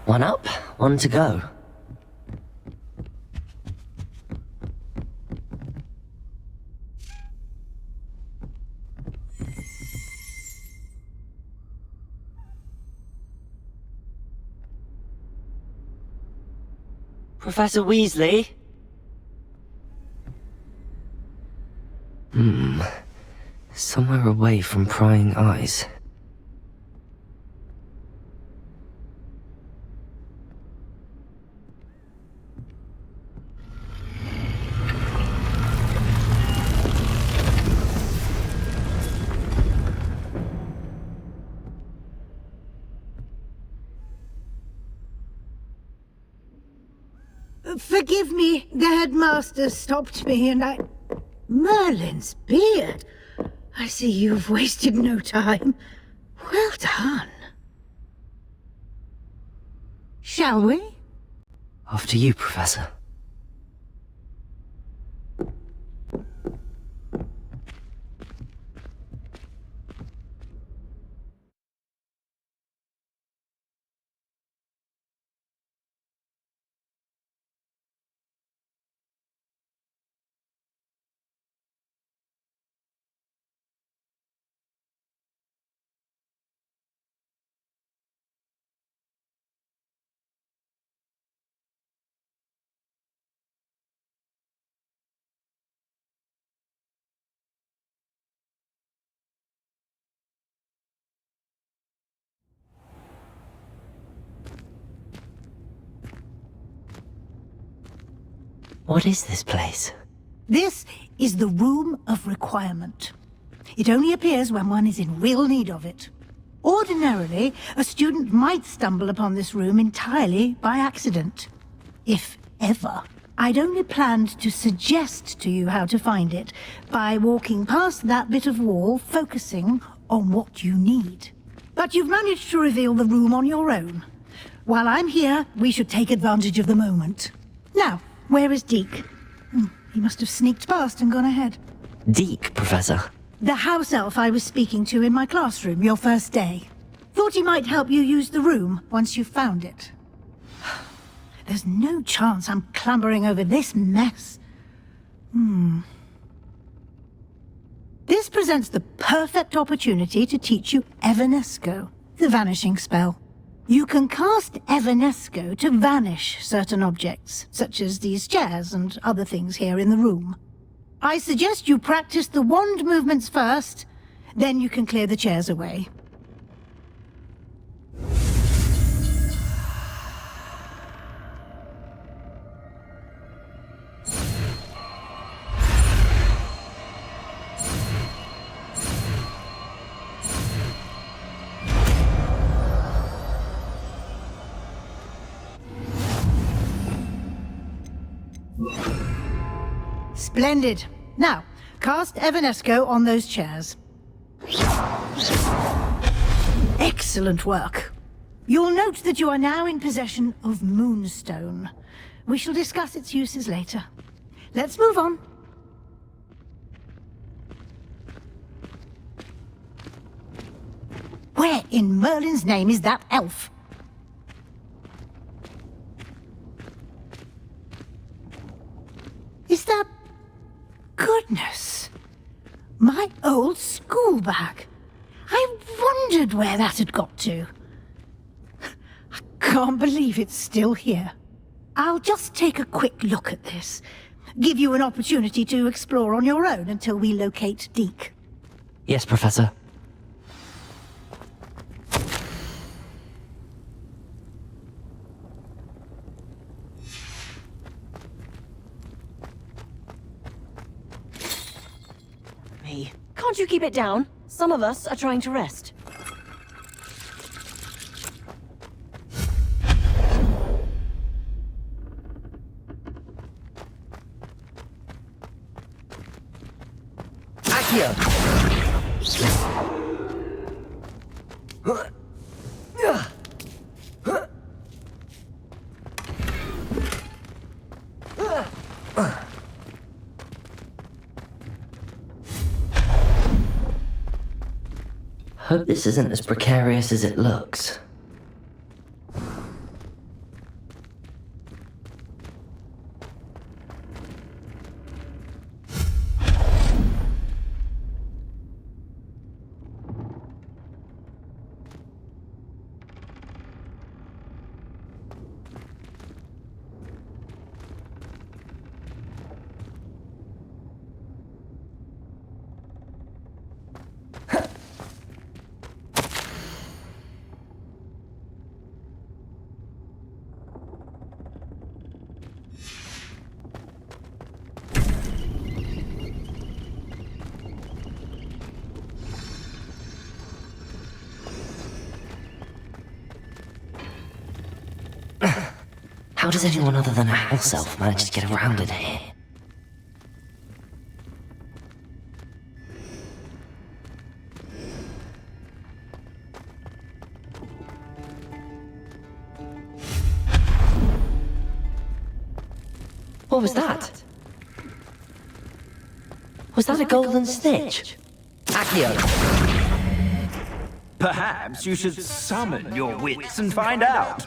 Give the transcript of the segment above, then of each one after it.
One up, one to go. Professor Weasley? Somewhere away from prying eyes. Forgive me, the headmaster stopped me and I... Merlin's beard! I see you've wasted no time. Well done. Shall we? After you, Professor. What is this place? This is the Room of Requirement. It only appears when one is in real need of it. Ordinarily, a student might stumble upon this room entirely by accident. If ever. I'd only planned to suggest to you how to find it by walking past that bit of wall, focusing on what you need. But you've managed to reveal the room on your own. While I'm here, we should take advantage of the moment. Now, where is Deke? He must have sneaked past and gone ahead. Deke, Professor. The house elf I was speaking to in my classroom your first day. Thought he might help you use the room once you've found it. There's no chance I'm clambering over this mess. This presents the perfect opportunity to teach you Evanesco, the vanishing spell. You can cast Evanesco to vanish certain objects, such as these chairs and other things here in the room. I suggest you practice the wand movements first, then you can clear the chairs away. Splendid. Now, cast Evanesco on those chairs. Excellent work. You'll note that you are now in possession of Moonstone. We shall discuss its uses later. Let's move on. Where in Merlin's name is that elf? Is that... Goodness! My old school bag. I wondered where that had got to. I can't believe it's still here. I'll just take a quick look at this. Give you an opportunity to explore on your own until we locate Deke. Yes, Professor. Can't you keep it down? Some of us are trying to rest. Accio! Hope this isn't as precarious as it looks. How does anyone other than a house elf manage to get around in here? What was that? Was that a golden snitch? Accio! Perhaps you should summon your wits and find out.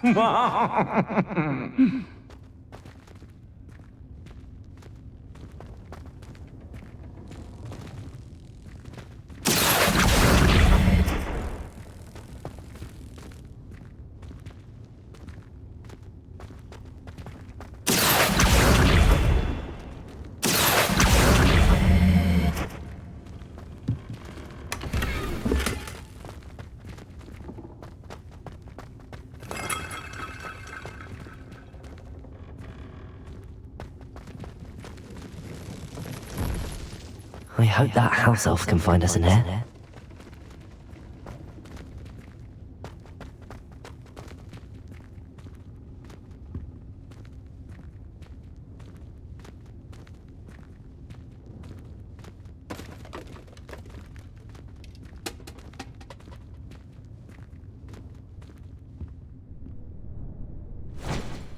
I hope that house elf can find us in here.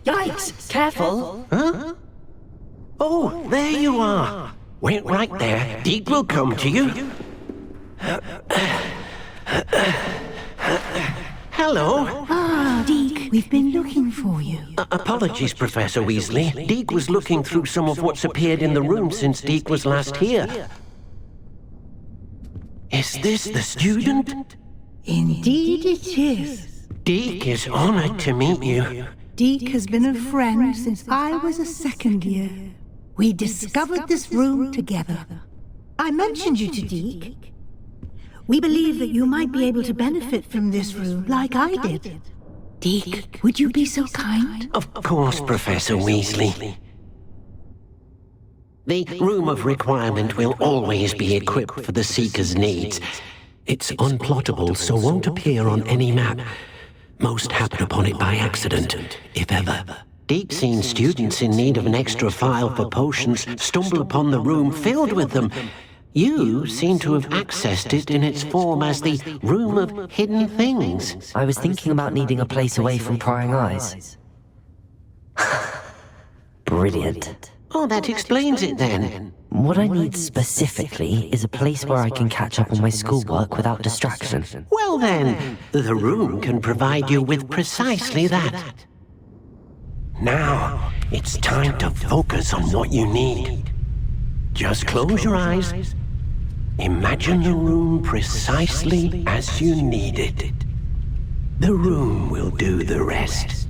Yikes! Careful! Huh? Oh, there you are. Wait right there. Deke will come to you. Hello. Ah, Deke, we've been looking for you. Apologies, Professor Weasley. Deke was looking through some of what's appeared in the room since Deke was last here. Is this the student? Indeed it is. Deke is honored to meet you. Deke has been a friend since I was a second year. We discovered this room together. I mentioned you to Deke. We believe that you might be able to benefit from this room like I did. Deke, would you be so kind? Of course, Professor Weasley. The Room of Requirement will always be equipped for the Seeker's needs. It's unplottable, so won't appear on any map. Most happen upon it by accident, if ever. Deke's seen students in need of an extra file for potions stumble upon the room filled with them. You seem to have accessed it in its form as the Room of Hidden Things. I was thinking about needing a place away from prying eyes. Brilliant. Oh, that explains it then. What I need specifically is a place where I can catch up on my schoolwork without distraction. Well then, the room can provide you with precisely that. Now, it's time to focus on what you need. Just close your eyes. Imagine the room precisely as you need it. The room will do the rest.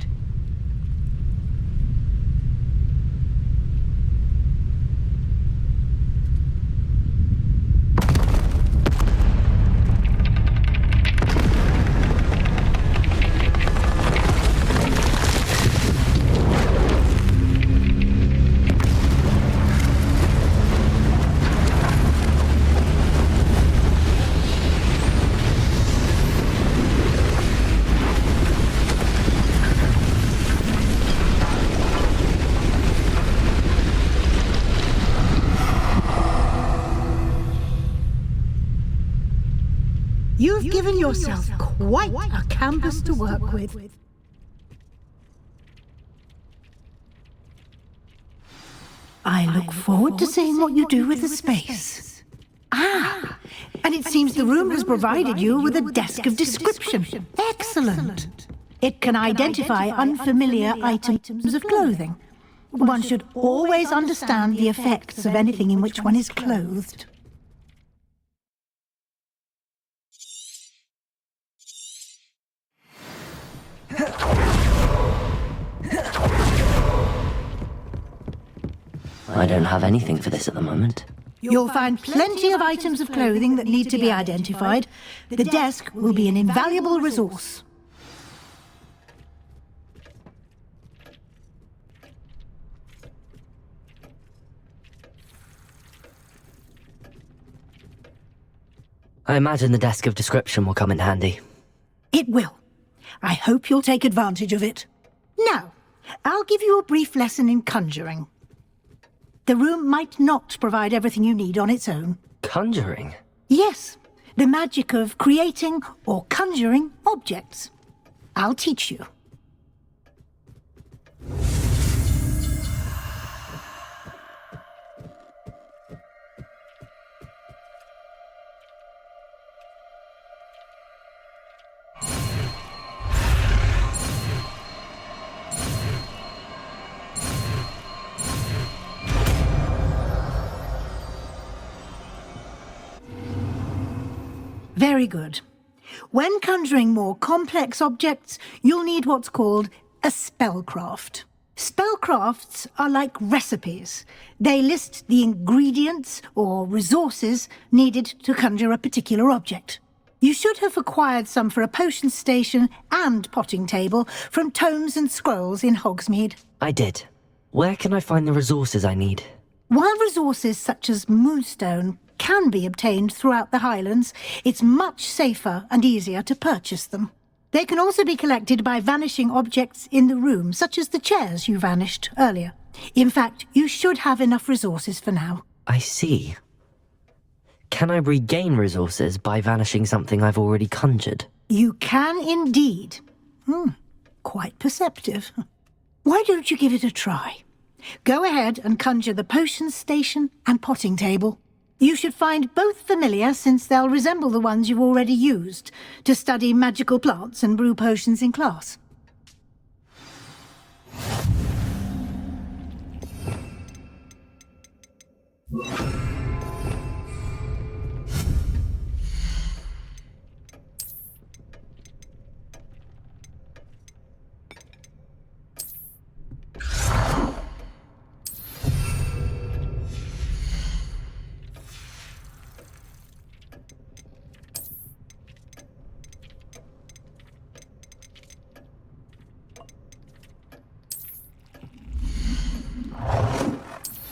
You've given yourself quite a canvas to work with. I look forward to seeing what you do with the space. Ah, and it seems the room has provided you with a desk of description. Excellent. It can identify unfamiliar items of clothing. One should always understand the effects of anything in which one is clothed. I don't have anything for this at the moment. You'll find plenty of items of clothing that need to be identified. The desk will be an invaluable resource. I imagine the desk of description will come in handy. It will. I hope you'll take advantage of it. Now, I'll give you a brief lesson in conjuring. The room might not provide everything you need on its own. Conjuring? Yes, the magic of creating or conjuring objects. I'll teach you. Very good. When conjuring more complex objects, you'll need what's called a spellcraft. Spellcrafts are like recipes. They list the ingredients or resources needed to conjure a particular object. You should have acquired some for a potion station and potting table from tomes and scrolls in Hogsmeade. I did. Where can I find the resources I need? While resources such as moonstone can be obtained throughout the Highlands, it's much safer and easier to purchase them. They can also be collected by vanishing objects in the room, such as the chairs you vanished earlier. In fact, you should have enough resources for now. I see. Can I regain resources by vanishing something I've already conjured? You can indeed. Quite perceptive. Why don't you give it a try? Go ahead and conjure the potion station and potting table. You should find both familiar, since they'll resemble the ones you've already used to study magical plants and brew potions in class.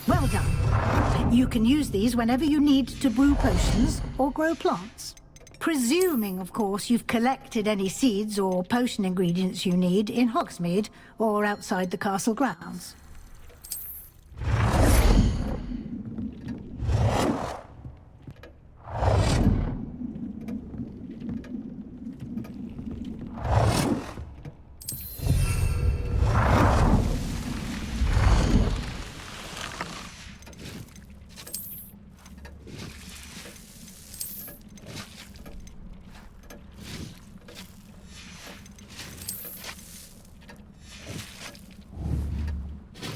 Well done. You can use these whenever you need to brew potions or grow plants. Presuming, of course, you've collected any seeds or potion ingredients you need in Hogsmeade or outside the castle grounds.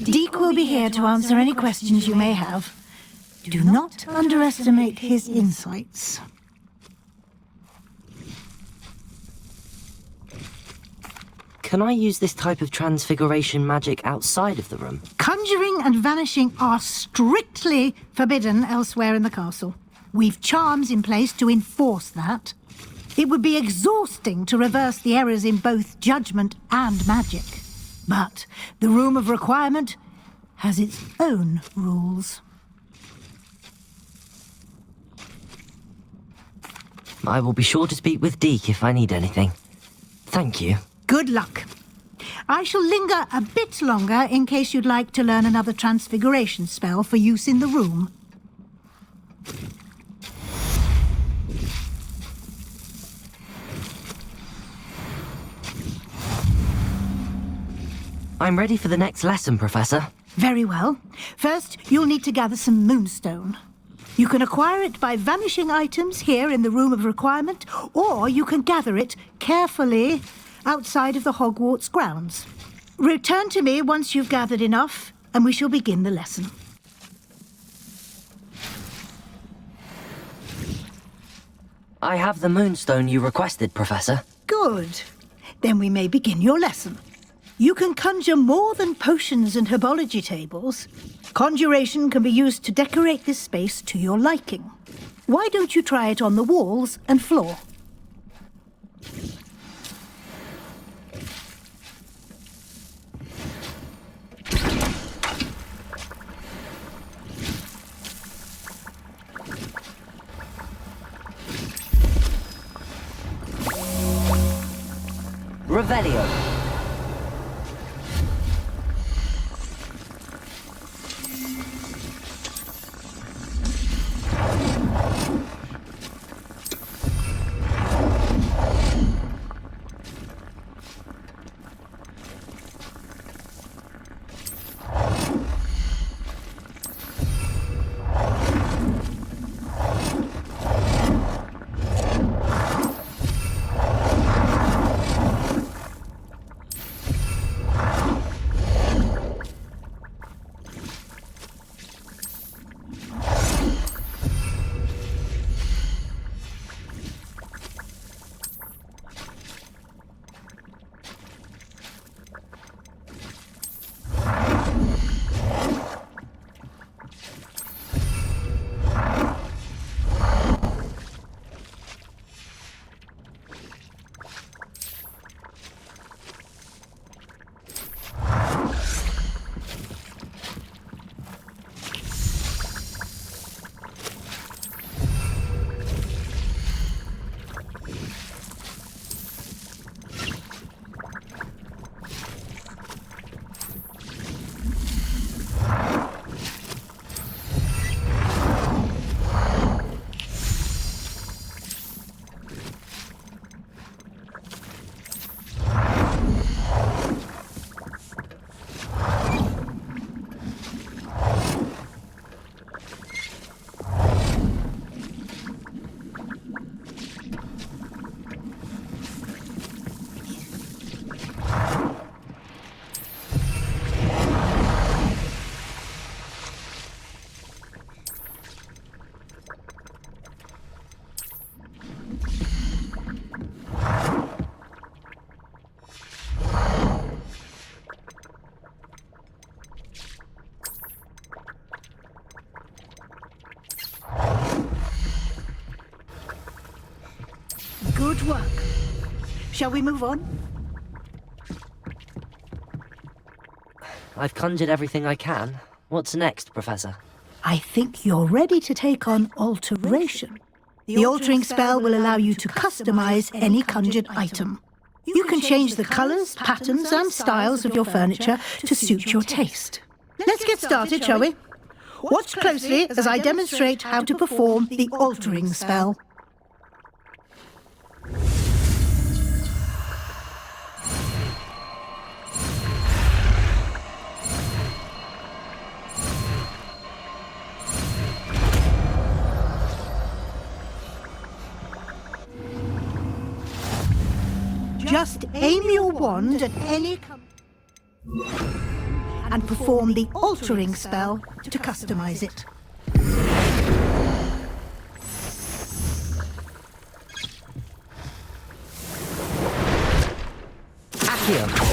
Deke will be here to answer any questions you may have. Do not underestimate his insights. Can I use this type of transfiguration magic outside of the room? Conjuring and vanishing are strictly forbidden elsewhere in the castle. We've charms in place to enforce that. It would be exhausting to reverse the errors in both judgment and magic. But the Room of Requirement has its own rules. I will be sure to speak with Deke if I need anything. Thank you. Good luck. I shall linger a bit longer in case you'd like to learn another transfiguration spell for use in the room. I'm ready for the next lesson, Professor. Very well. First, you'll need to gather some moonstone. You can acquire it by vanishing items here in the Room of Requirement, or you can gather it carefully outside of the Hogwarts grounds. Return to me once you've gathered enough, and we shall begin the lesson. I have the moonstone you requested, Professor. Good. Then we may begin your lesson. You can conjure more than potions and herbology tables. Conjuration can be used to decorate this space to your liking. Why don't you try it on the walls and floor? Revelio. work. Shall we move on? I've conjured everything I can. What's next, Professor? I think you're ready to take on alteration. The altering spell will allow you to customize any conjured item. You can change the colors, patterns, and styles of your furniture to suit your taste. Let's get started, shall we? Watch closely as I demonstrate how to perform the altering spell. Just aim your wand at any and perform the altering spell to customize it. Accio!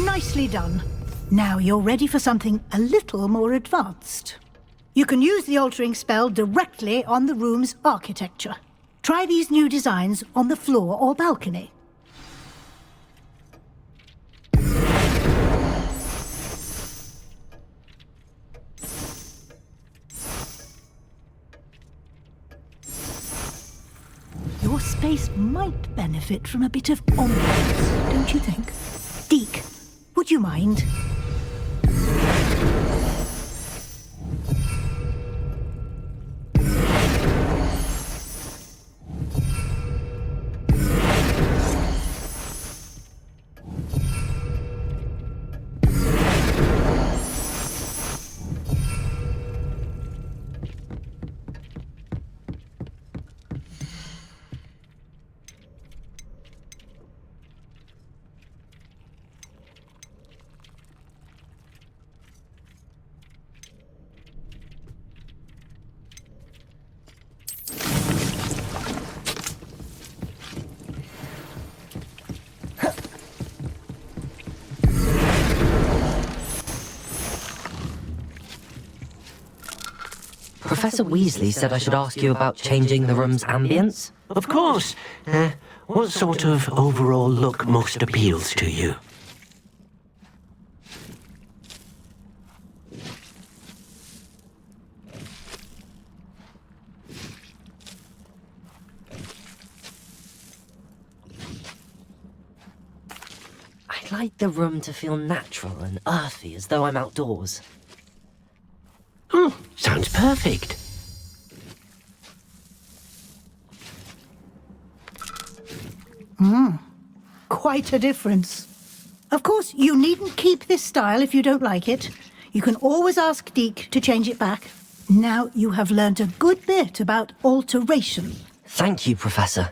Nicely done. Now you're ready for something a little more advanced. You can use the altering spell directly on the room's architecture. Try these new designs on the floor or balcony. Your space might benefit from a bit of ambiance, don't you think? Deke, would you mind? Professor Weasley said I should ask you about changing the room's ambience. Of course. What sort of overall look most appeals to you? I'd like the room to feel natural and earthy, as though I'm outdoors. Oh, sounds perfect. Quite a difference. Of course, you needn't keep this style if you don't like it. You can always ask Deke to change it back. Now you have learnt a good bit about alteration. Thank you, Professor.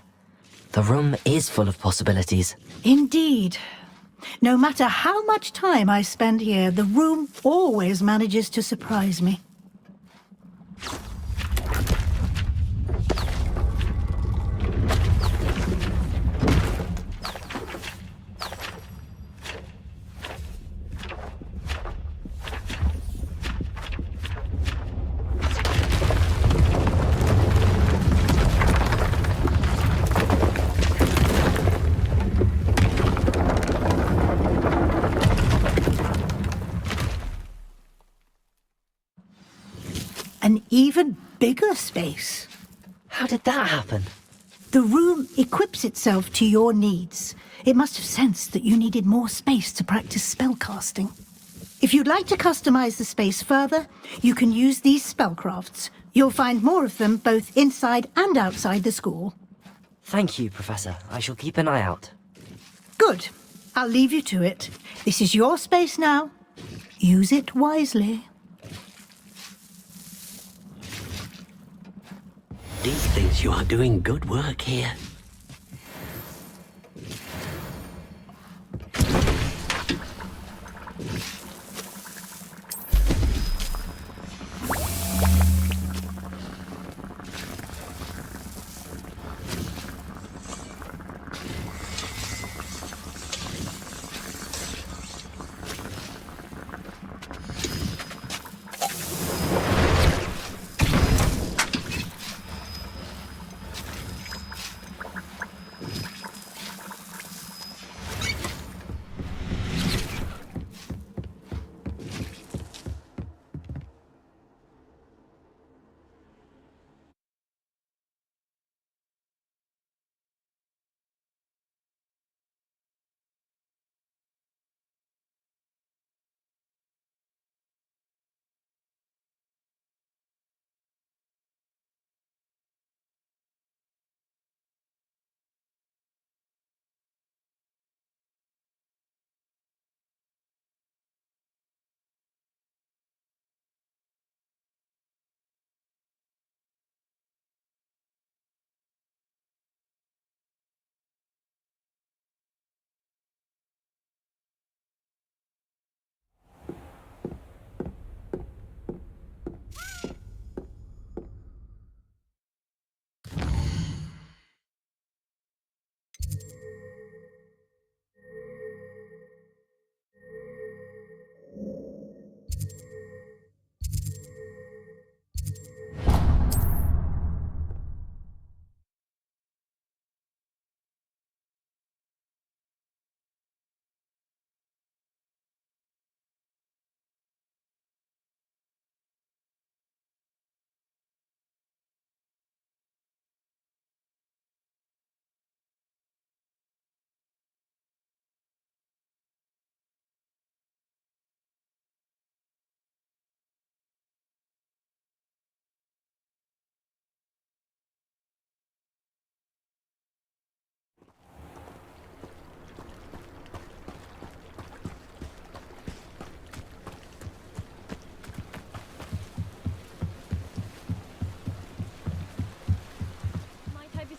The room is full of possibilities. Indeed. No matter how much time I spend here, the room always manages to surprise me. An even bigger space. How did that happen? The room equips itself to your needs. It must have sensed that you needed more space to practice spellcasting. If you'd like to customize the space further, you can use these spellcrafts. You'll find more of them both inside and outside the school. Thank you, Professor. I shall keep an eye out. Good. I'll leave you to it. This is your space now. Use it wisely. Dee thinks you are doing good work here.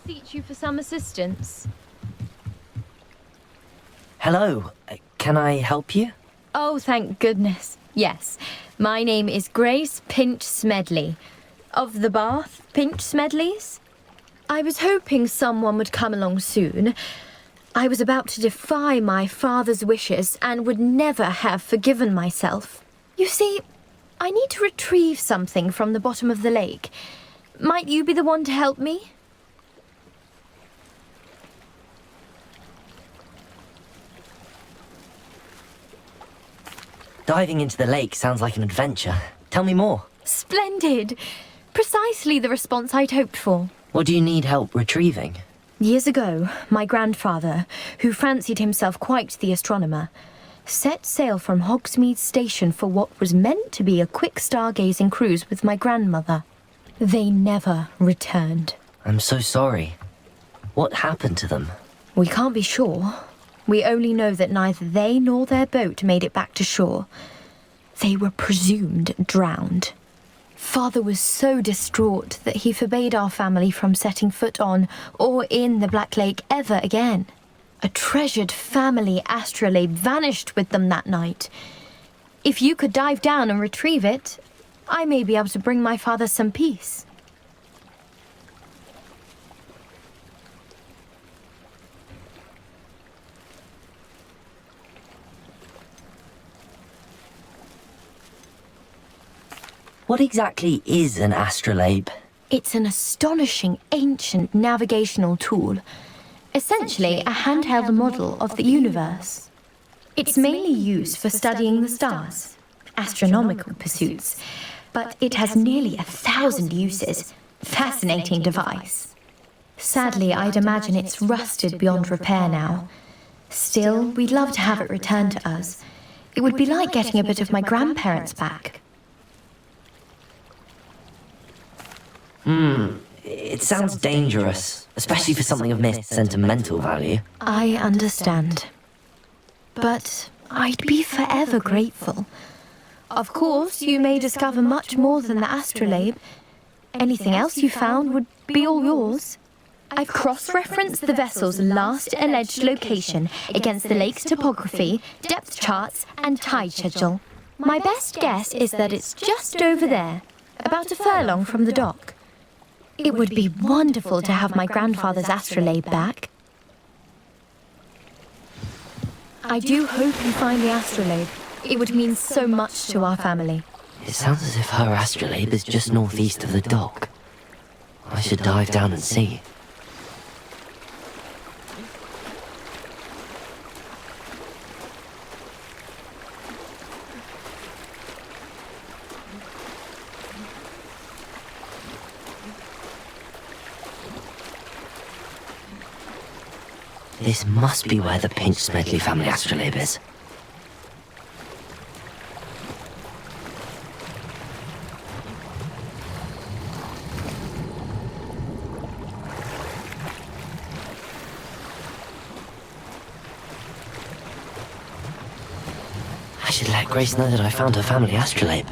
Beseech you for some assistance. Hello. Can I help you? Oh, thank goodness. Yes. My name is Grace Pinch Smedley. Of the Bath Pinch Smedleys. I was hoping someone would come along soon. I was about to defy my father's wishes and would never have forgiven myself. You see, I need to retrieve something from the bottom of the lake. Might you be the one to help me? Diving into the lake sounds like an adventure. Tell me more. Splendid! Precisely the response I'd hoped for. What do you need help retrieving? Years ago, my grandfather, who fancied himself quite the astronomer, set sail from Hogsmeade Station for what was meant to be a quick stargazing cruise with my grandmother. They never returned. I'm so sorry. What happened to them? We can't be sure. We only know that neither they nor their boat made it back to shore. They were presumed drowned. Father was so distraught that he forbade our family from setting foot on or in the Black Lake ever again. A treasured family astrolabe vanished with them that night. If you could dive down and retrieve it, I may be able to bring my father some peace. What exactly is an astrolabe? It's an astonishing ancient navigational tool. Essentially, a handheld model of the universe. It's mainly used for studying the stars, astronomical pursuits, but it has nearly 1,000 uses. Fascinating device. Sadly, I'd imagine it's rusted beyond repair now. Still, we'd love to have it returned to us. It would be like getting a bit of my grandparents back. It sounds dangerous, especially for something of mere sentimental value. I understand. But I'd be forever grateful. Of course, you may discover much more than the astrolabe. Anything else you found would be all yours. I've cross-referenced the vessel's last alleged location against the lake's topography, depth charts, and tide schedule. My best guess is that it's just over there, about a furlong from the dock. It would be wonderful to have my grandfather's astrolabe back. I do hope you find the astrolabe. It would mean so much to our family. It sounds as if her astrolabe is just northeast of the dock. I should dive down and see. This must be where the Pinch Smedley family astrolabe is. I should let Grace know that I found her family astrolabe.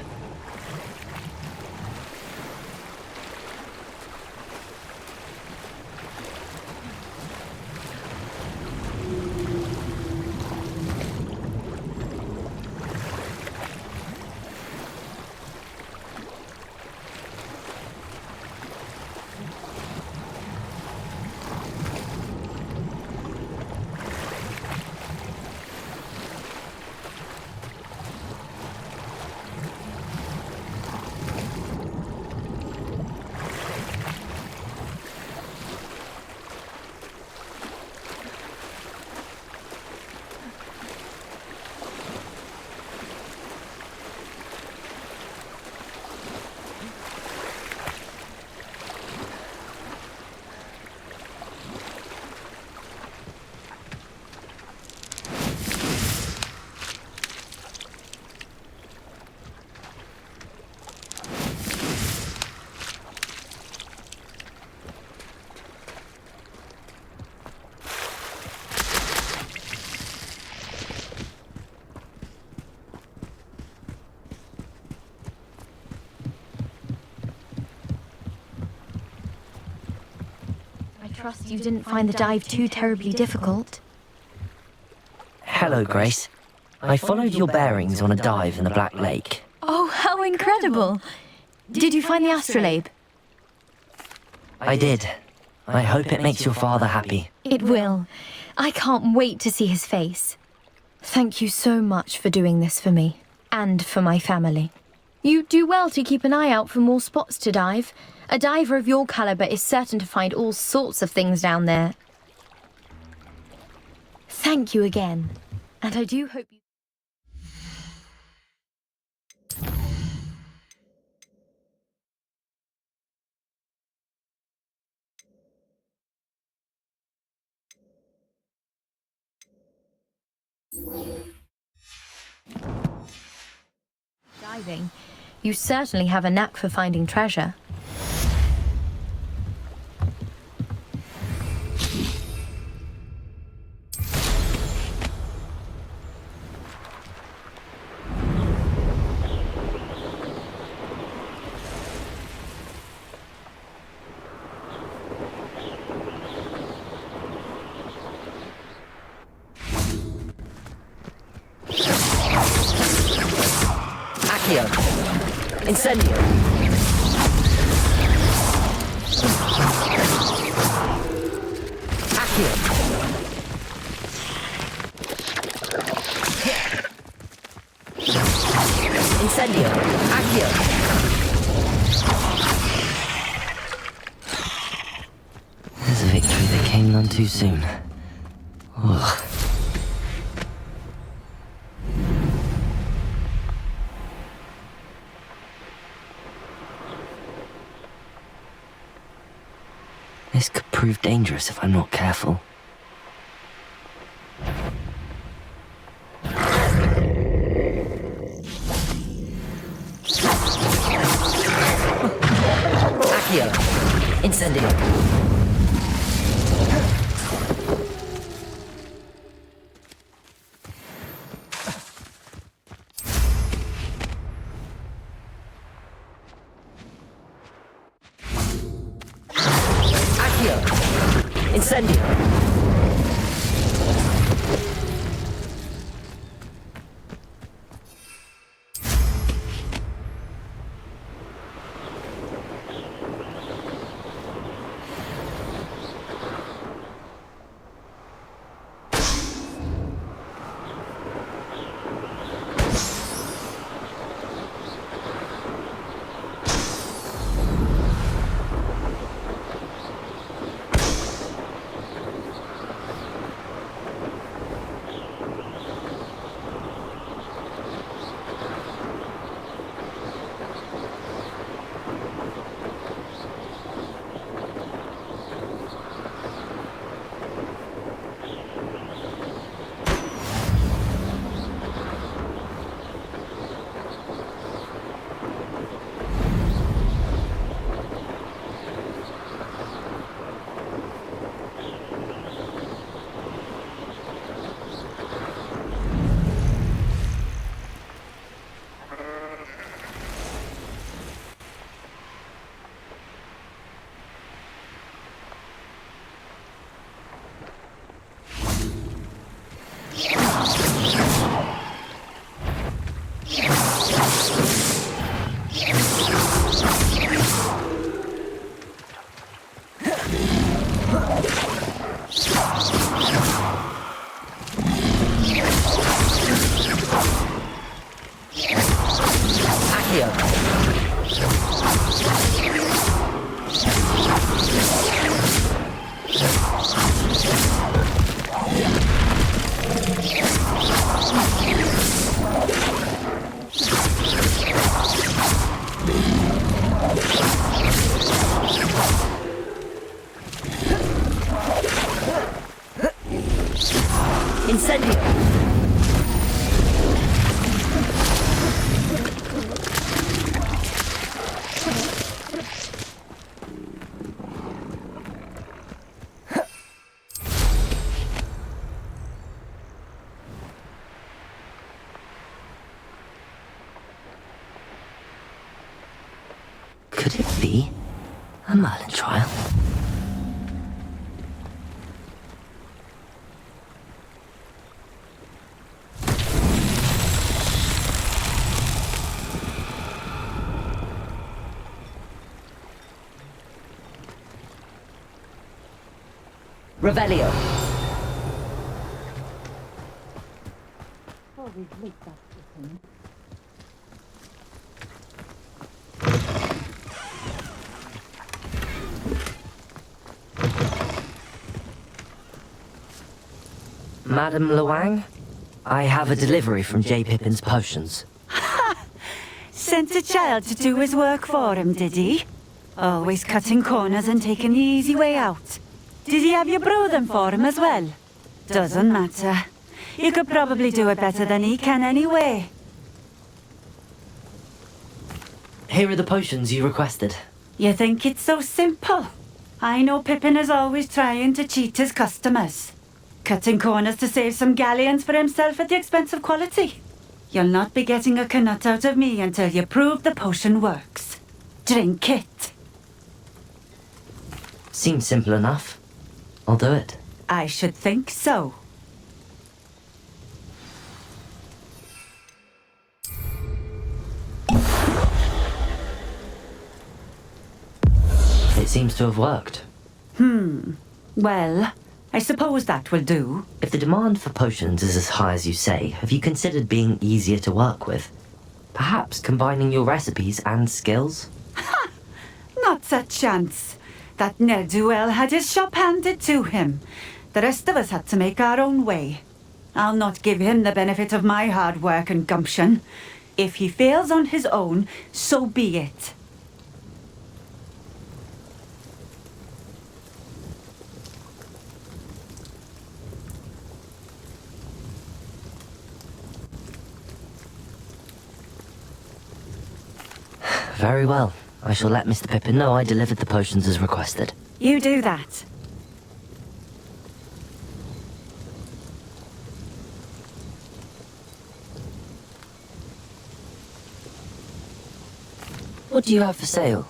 I trust you didn't find the dive too terribly difficult. Hello, Grace. I followed your bearings on a dive in the Black Lake. Oh, how incredible! Did you find the astrolabe? I did. I hope it makes your father happy. It will. I can't wait to see his face. Thank you so much for doing this for me, and for my family. You do well to keep an eye out for more spots to dive. A diver of your caliber is certain to find all sorts of things down there. Thank you again, and I do hope you... Diving. You certainly have a knack for finding treasure. Incendio! Accio! Incendio! Accio! There's a victory that came none too soon. Ugh. This could prove dangerous if I'm not careful. Accio! Incendio! Incendio! Could it be a Merlin trial? Revelio. Madam Luang, I have a delivery from J. Pippin's Potions. Sent a child to do his work for him, did he? Always cutting corners and taking the easy way out. Did he have you brew them for him as well? Doesn't matter. You could probably do it better than he can anyway. Here are the potions you requested. You think it's so simple? I know Pippin is always trying to cheat his customers. Cutting corners to save some galleons for himself at the expense of quality. You'll not be getting a canut out of me until you prove the potion works. Drink it. Seems simple enough. I'll do it. I should think so. It seems to have worked. Well, I suppose that will do. If the demand for potions is as high as you say, have you considered being easier to work with? Perhaps combining your recipes and skills? Not a chance. That ne'er-do-well had his shop handed to him. The rest of us had to make our own way. I'll not give him the benefit of my hard work and gumption. If he fails on his own, so be it. Very well. I shall let Mr. Pippin know I delivered the potions as requested. You do that. What do you have for sale?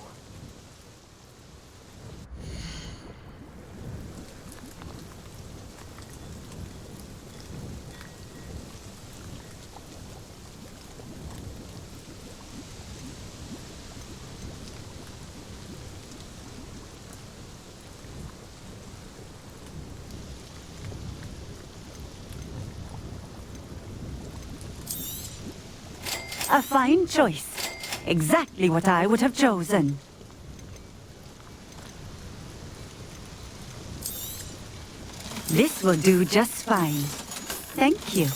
A fine choice. Exactly what I would have chosen. This will do just fine. Thank you.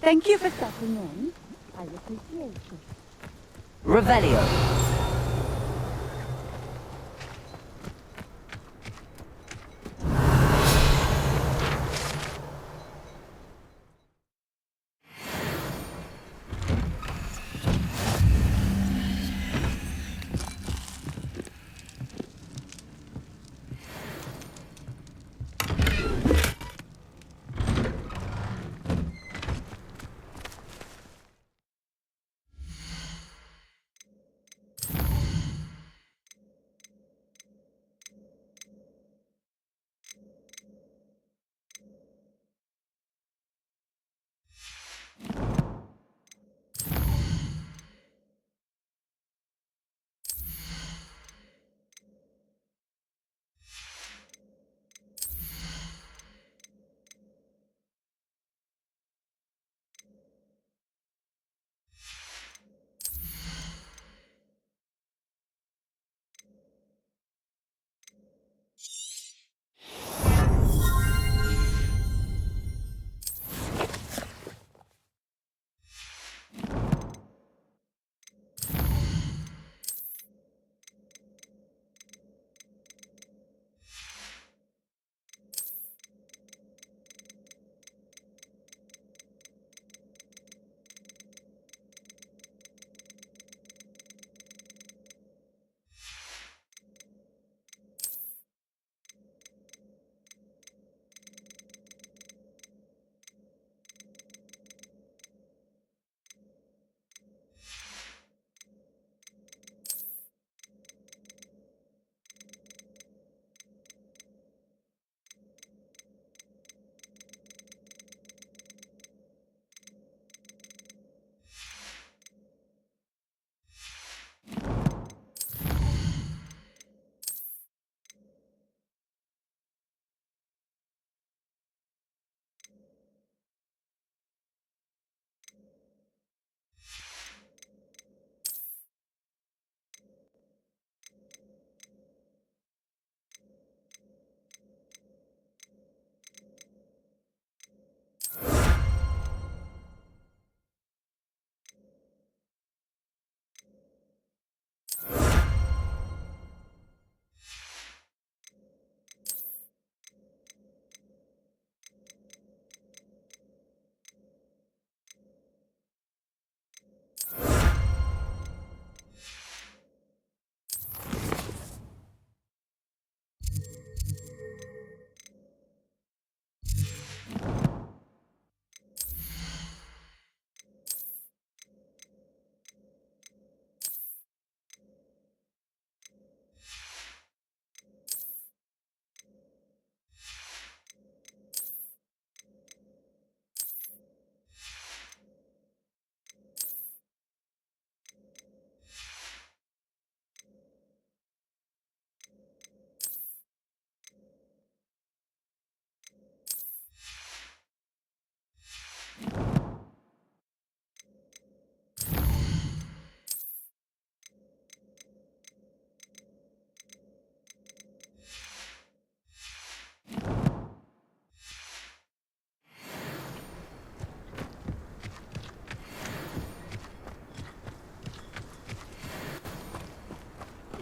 Thank you for stopping in. I appreciate it. Revelio.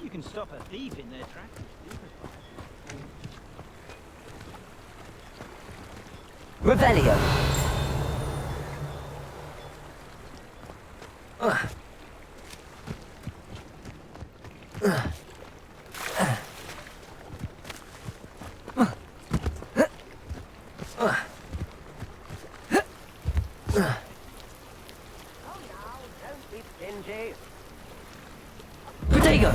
You can stop a thief in their tracks. Revelio. Protego.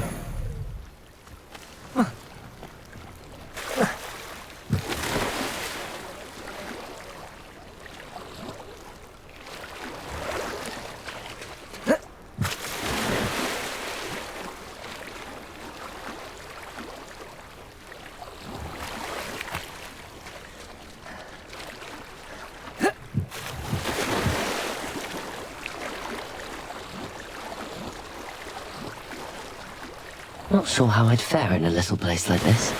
Not sure how I'd fare in a little place like this.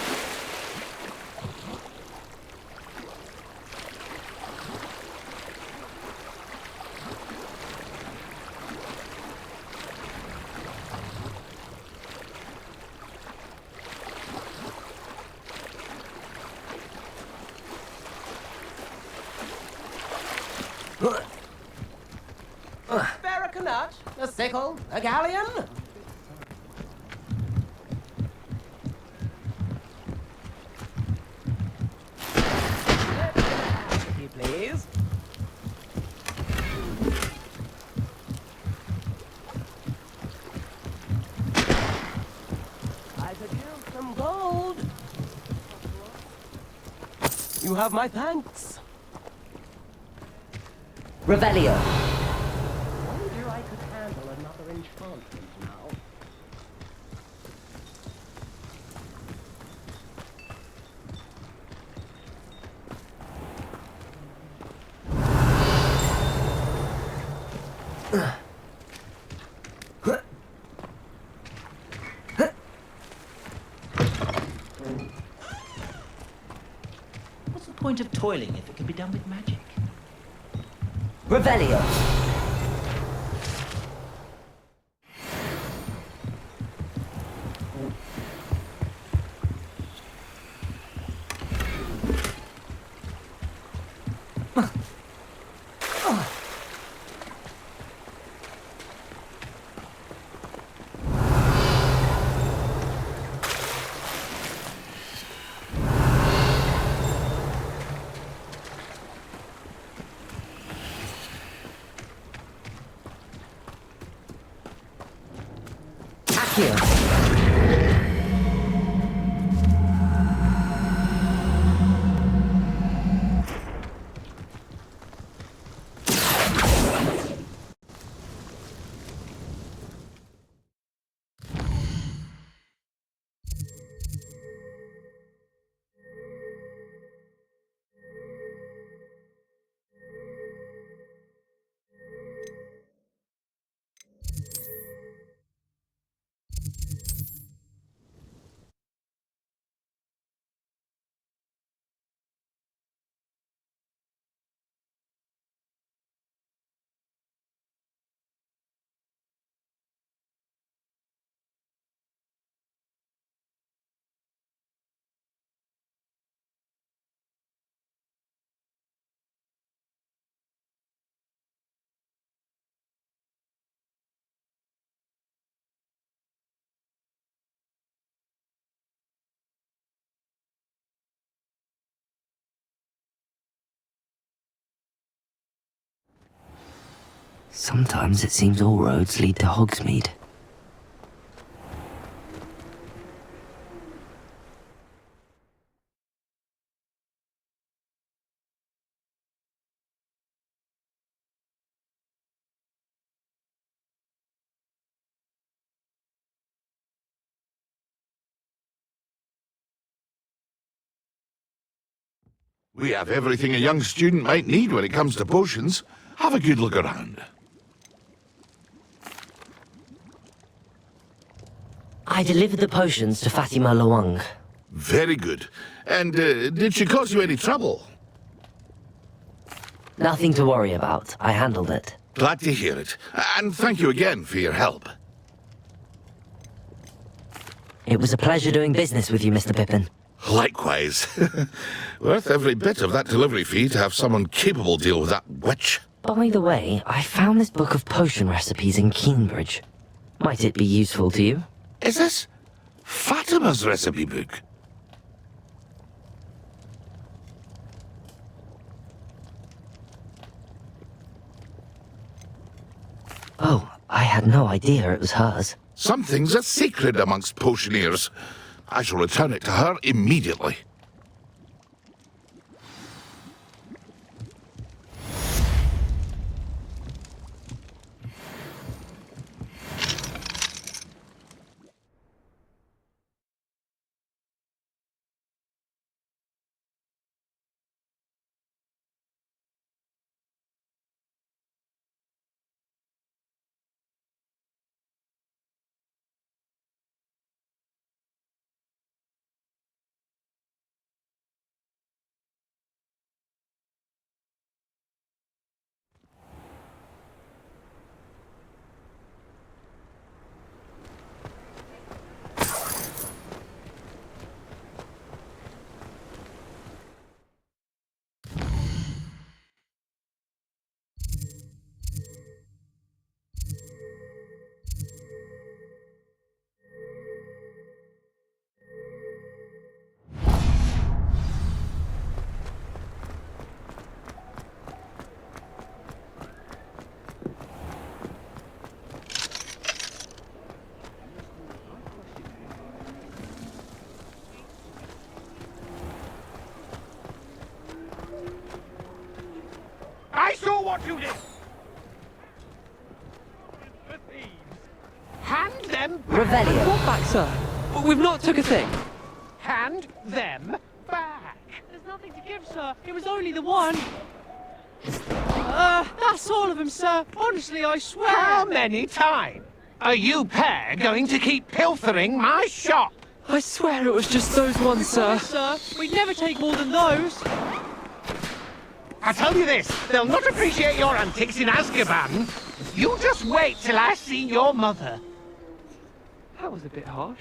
A nut, a sickle, a galleon. If you please. I could use some gold. You have my thanks. Revelio. Wonder I could handle another enchantment now. What's the point of toiling if it can be done with magic? Revelio. Here. Sometimes it seems all roads lead to Hogsmeade. We have everything a young student might need when it comes to potions. Have a good look around. I delivered the potions to Fatima Lawang. Very good. And did she cause you any trouble? Nothing to worry about. I handled it. Glad to hear it. And thank you again for your help. It was a pleasure doing business with you, Mr. Pippin. Likewise. Worth every bit of that delivery fee to have someone capable deal with that witch. By the way, I found this book of potion recipes in Cambridge. Might it be useful to you? Is this Fatima's recipe book? Oh, I had no idea it was hers. Something's a secret amongst potioneers. I shall return it to her immediately. I saw what you did! Hand them back! Revelio. What back, sir? We've not took a thing. Hand them back! There's nothing to give, sir. It was only the one. That's all of them, sir. Honestly, I swear. How many times are you pair going to keep pilfering my shop? I swear it was just those ones, sir. Sir, we'd never take more than those. I tell you this, they'll not appreciate your antics in Azkaban. You just wait till I see your mother. That was a bit harsh.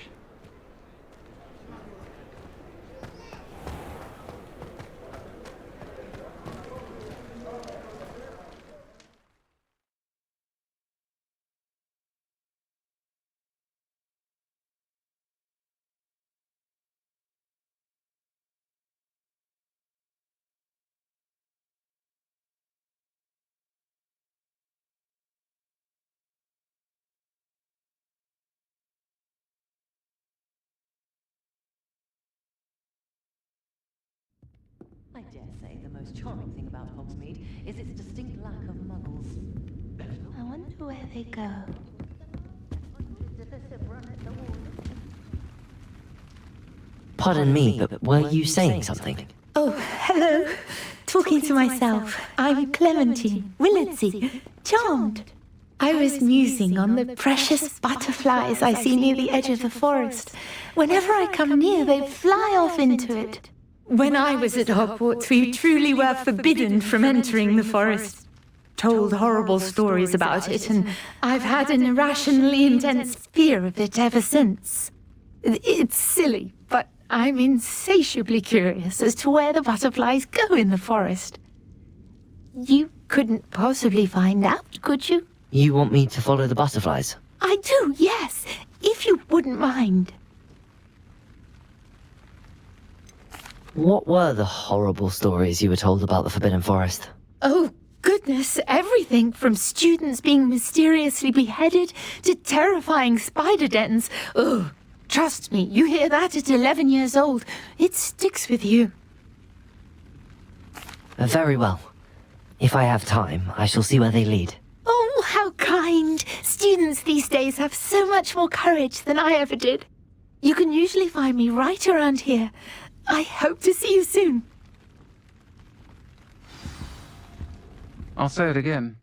I dare say the most charming thing about Hogsmeade is its distinct lack of muggles. I wonder where they go. Pardon me, but were you saying something? Oh, hello. Talking to myself. I'm Clementine Willardsey. Charmed. I was musing on the precious butterflies I see near the edge of the forest. Whenever I come near, they fly off into it. When I was at Hogwarts, we truly were forbidden from entering the forest. Told horrible stories about it, and I've had an irrationally intense fear of it ever since. It's silly, but I'm insatiably curious as to where the butterflies go in the forest. You couldn't possibly find out, could you? You want me to follow the butterflies? I do, yes, if you wouldn't mind. What were the horrible stories you were told about the Forbidden Forest? Oh, goodness, everything from students being mysteriously beheaded to terrifying spider dens. Oh, trust me, you hear that at 11 years old. It sticks with you. Very well. If I have time, I shall see where they lead. Oh, how kind. Students these days have so much more courage than I ever did. You can usually find me right around here. I hope to see you soon. I'll say it again.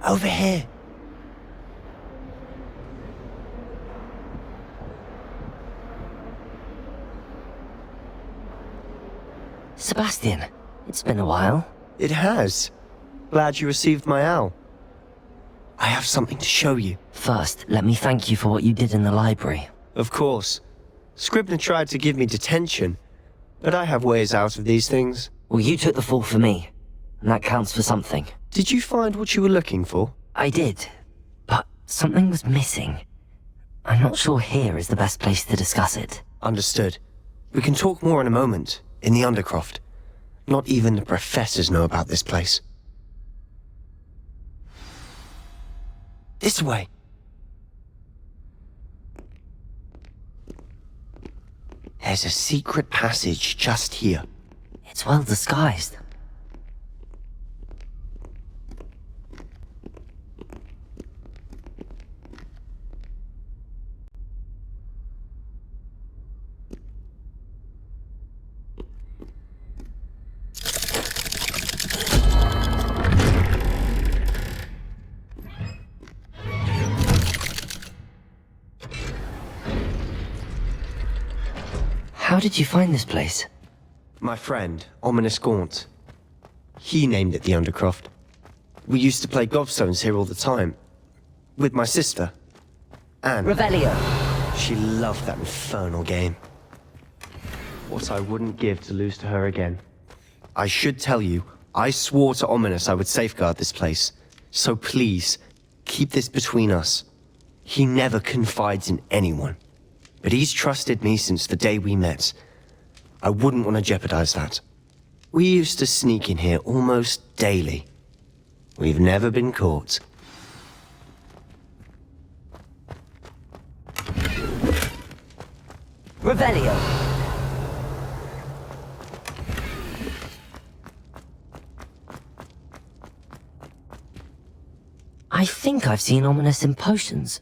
Over here. Sebastian, it's been a while. It has. Glad you received my owl. I have something to show you. First, let me thank you for what you did in the library. Of course. Scribner tried to give me detention, but I have ways out of these things. Well, you took the fall for me, and that counts for something. Did you find what you were looking for? I did, but something was missing. I'm not sure here is the best place to discuss it. Understood. We can talk more in a moment, in the Undercroft. Not even the professors know about this place. This way. There's a secret passage just here. It's well disguised. How did you find this place? My friend, Ominous Gaunt. He named it the Undercroft. We used to play gobstones here all the time. With my sister, Anne. Revelio. She loved that infernal game. What I wouldn't give to lose to her again. I should tell you, I swore to Ominous I would safeguard this place. So please, keep this between us. He never confides in anyone. But he's trusted me since the day we met. I wouldn't want to jeopardize that. We used to sneak in here almost daily. We've never been caught. Revelio. I think I've seen Ominous in potions.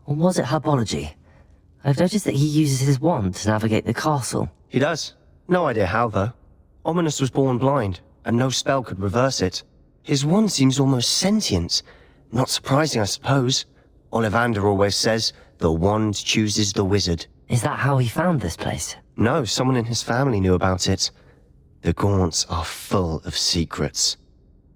Or was it herbology? I've noticed that he uses his wand to navigate the castle. He does. No idea how, though. Ominous was born blind, and no spell could reverse it. His wand seems almost sentient. Not surprising, I suppose. Ollivander always says, the wand chooses the wizard. Is that how he found this place? No, someone in his family knew about it. The Gaunts are full of secrets.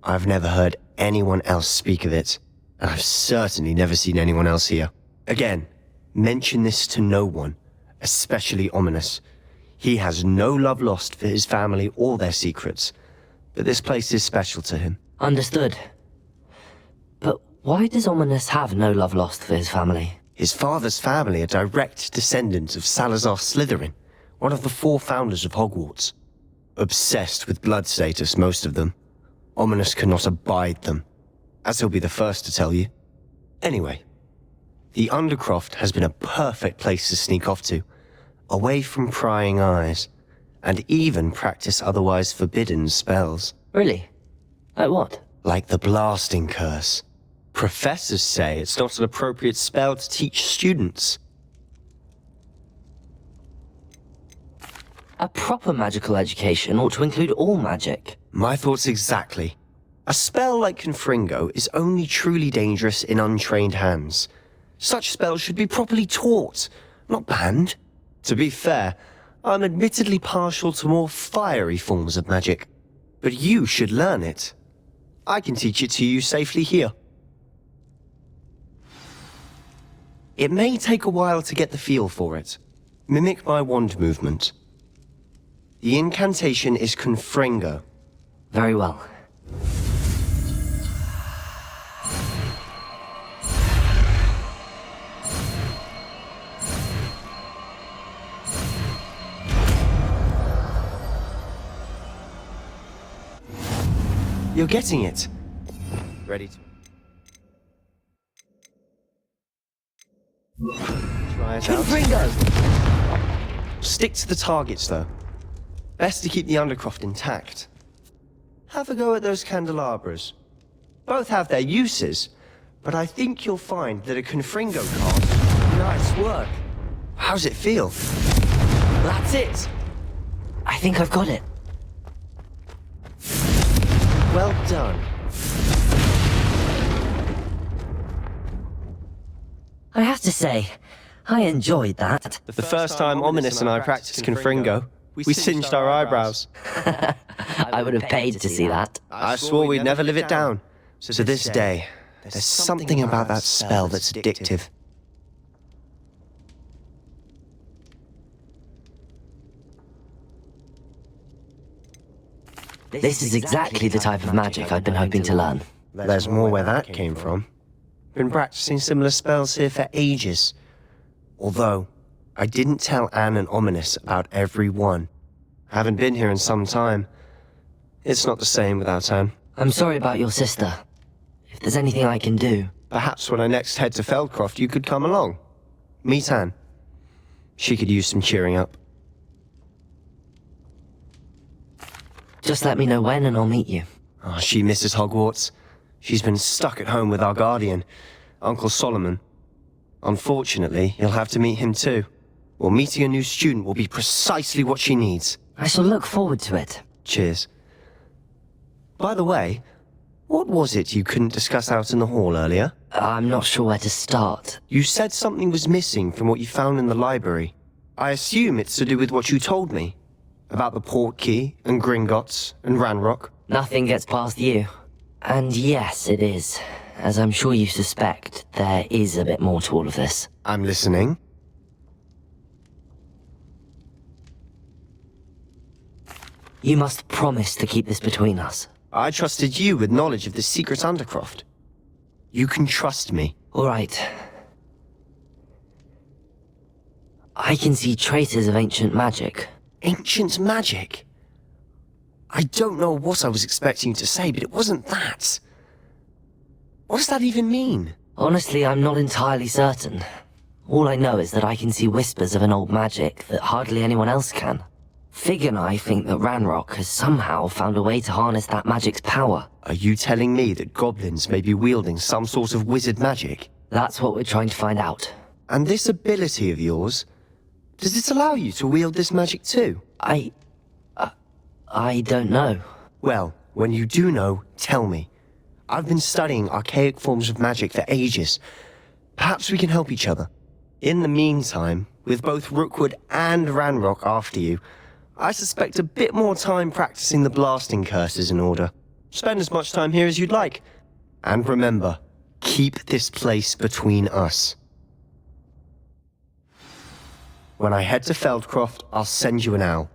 I've never heard anyone else speak of it, and I've certainly never seen anyone else here. Again, mention this to no one, especially Ominous. He has no love lost for his family or their secrets, but this place is special to him. Understood. But why does Ominous have no love lost for his family? His father's family are direct descendants of Salazar Slytherin, one of the 4 founders of Hogwarts. Obsessed with blood status, most of them. Ominous cannot abide them, as he'll be the first to tell you. Anyway, the Undercroft has been a perfect place to sneak off to, away from prying eyes, and even practice otherwise forbidden spells. Really? Like what? Like the blasting curse. Professors say it's not an appropriate spell to teach students. A proper magical education ought to include all magic. My thoughts exactly. A spell like Confringo is only truly dangerous in untrained hands. Such spells should be properly taught, not banned. To be fair, I'm admittedly partial to more fiery forms of magic. But you should learn it. I can teach it to you safely here. It may take a while to get the feel for it. Mimic my wand movement. The incantation is Confringo. Very well. You're getting it. Ready to... Try it out. Confringo! Stick to the targets, though. Best to keep the Undercroft intact. Have a go at those candelabras. Both have their uses, but I think you'll find that a Confringo cast... Nice work. How's it feel? That's it! I think I've got it. Well done. I have to say, I enjoyed that. The first time Ominous and I practiced Confringo, we singed our eyebrows. I would have paid to see that. I swore we'd never live it down. To this day, there's something about that spell that's addictive. This is exactly the type of magic I've been hoping to learn. There's more where that came from. Been practicing similar spells here for ages. Although, I didn't tell Anne and Ominous about every one. Haven't been here in some time. It's not the same without Anne. I'm sorry about your sister. If there's anything I can do... Perhaps when I next head to Feldcroft, you could come along. Meet Anne. She could use some cheering up. Just let me know when and I'll meet you. Oh, she misses Hogwarts. She's been stuck at home with our guardian, Uncle Solomon. Unfortunately, you'll have to meet him too. Well, meeting a new student will be precisely what she needs. I shall look forward to it. Cheers. By the way, what was it you couldn't discuss out in the hall earlier? I'm not sure where to start. You said something was missing from what you found in the library. I assume it's to do with what you told me. About the Portkey, and Gringotts, and Ranrock. Nothing gets past you. And yes, it is. As I'm sure you suspect, there is a bit more to all of this. I'm listening. You must promise to keep this between us. I trusted you with knowledge of the secret Undercroft. You can trust me. All right. I can see traces of ancient magic. Ancient magic? I don't know what I was expecting you to say, but it wasn't that. What does that even mean? Honestly, I'm not entirely certain. All I know is that I can see whispers of an old magic that hardly anyone else can. Fig and I think that Ranrock has somehow found a way to harness that magic's power. Are you telling me that goblins may be wielding some sort of wizard magic? That's what we're trying to find out. And this ability of yours, does it allow you to wield this magic too? I don't know. Well, when you do know, tell me. I've been studying archaic forms of magic for ages. Perhaps we can help each other. In the meantime, with both Rookwood and Ranrock after you, I suspect a bit more time practicing the blasting curse is in order. Spend as much time here as you'd like. And remember, keep this place between us. When I head to Feldcroft, I'll send you an owl.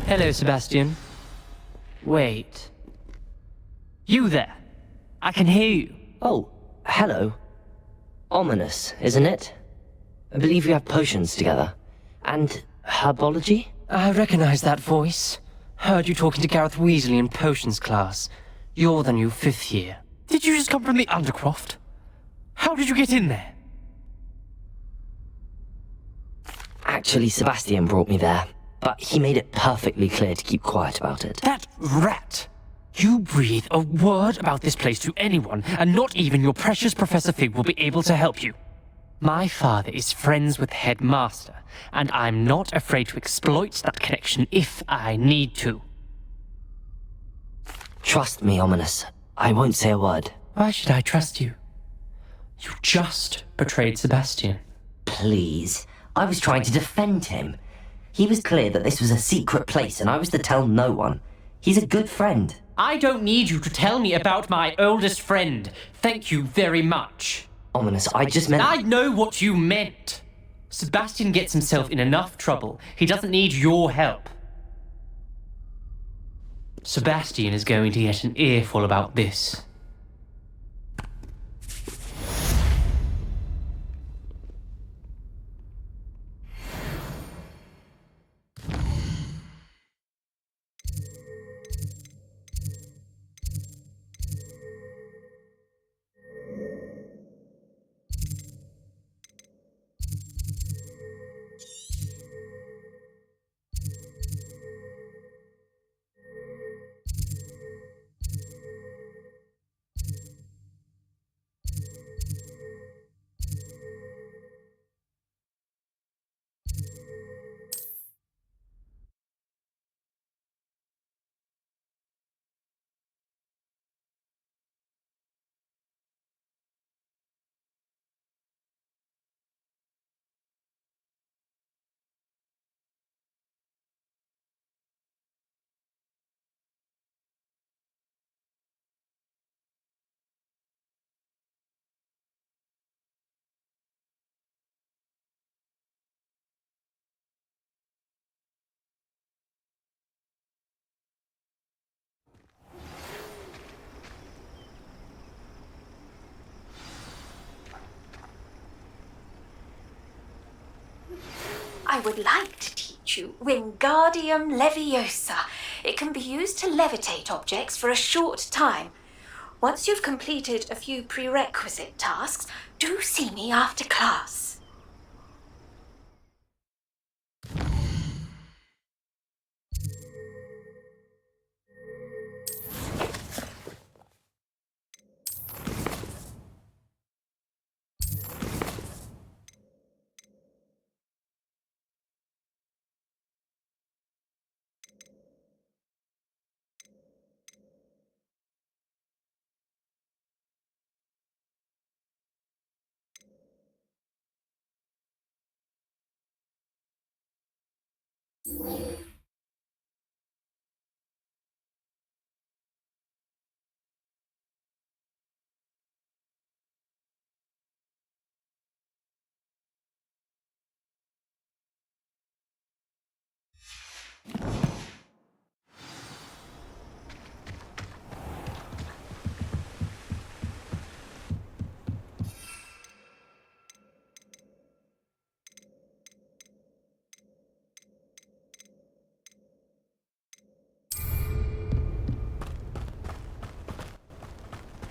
Hello, Sebastian. Wait. You there? I can hear you. Oh, hello. Ominous, isn't it? I believe you have potions together. And herbology? I recognize that voice. Heard you talking to Gareth Weasley in potions class. You're the new 5th year. Did you just come from the Undercroft? How did you get in there? Actually, Sebastian brought me there. But he made it perfectly clear to keep quiet about it. That rat! You breathe a word about this place to anyone, and not even your precious Professor Fig will be able to help you. My father is friends with the headmaster, and I'm not afraid to exploit that connection if I need to. Trust me, Ominous. I won't say a word. Why should I trust you? You just betrayed Sebastian. Please. I was trying to defend him. He was clear that this was a secret place and I was to tell no one. He's a good friend. I don't need you to tell me about my oldest friend. Thank you very much. Ominous, I just meant... I know what you meant. Sebastian gets himself in enough trouble. He doesn't need your help. Sebastian is going to get an earful about this. I would like to teach you Wingardium Leviosa. It can be used to levitate objects for a short time. Once you've completed a few prerequisite tasks, do see me after class.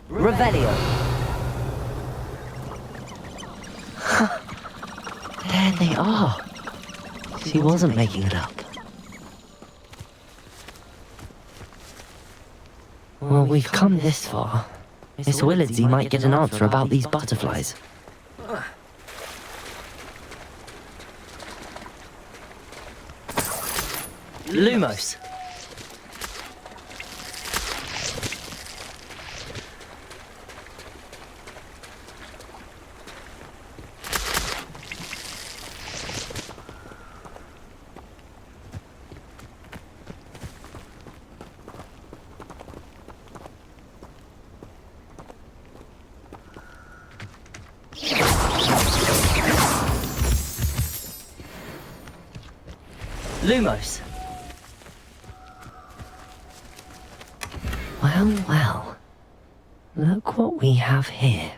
Revelio. There they are. She wasn't making it up. Well, we've come this far. Miss Willardsey might get an answer about these butterflies. Lumos. Lumos. Well, well. Look what we have here.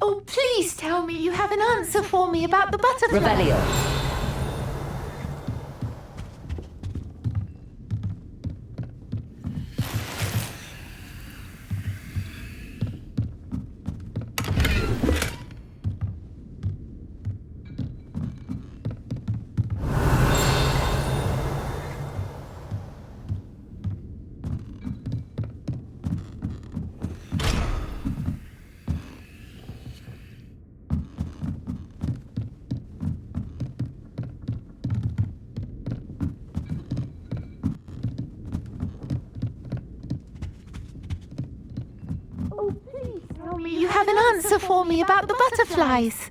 Oh, please tell me you have an answer for me about the butterfly. Revelio. You have an answer for me about the butterflies.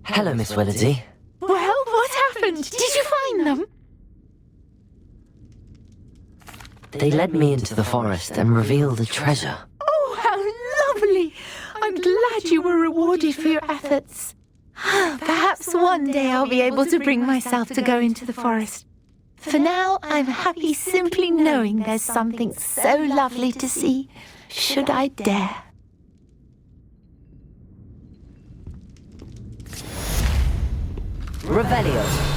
Hello, Miss Willardsey. Well, what happened? Did you find them? They led me into the forest and revealed a treasure. Oh, how lovely! I'm glad you were rewarded for your efforts. Perhaps one day I'll be able to bring myself to go into the forest. For now, I'm happy simply knowing there's something so lovely to see, should I dare. Revelio.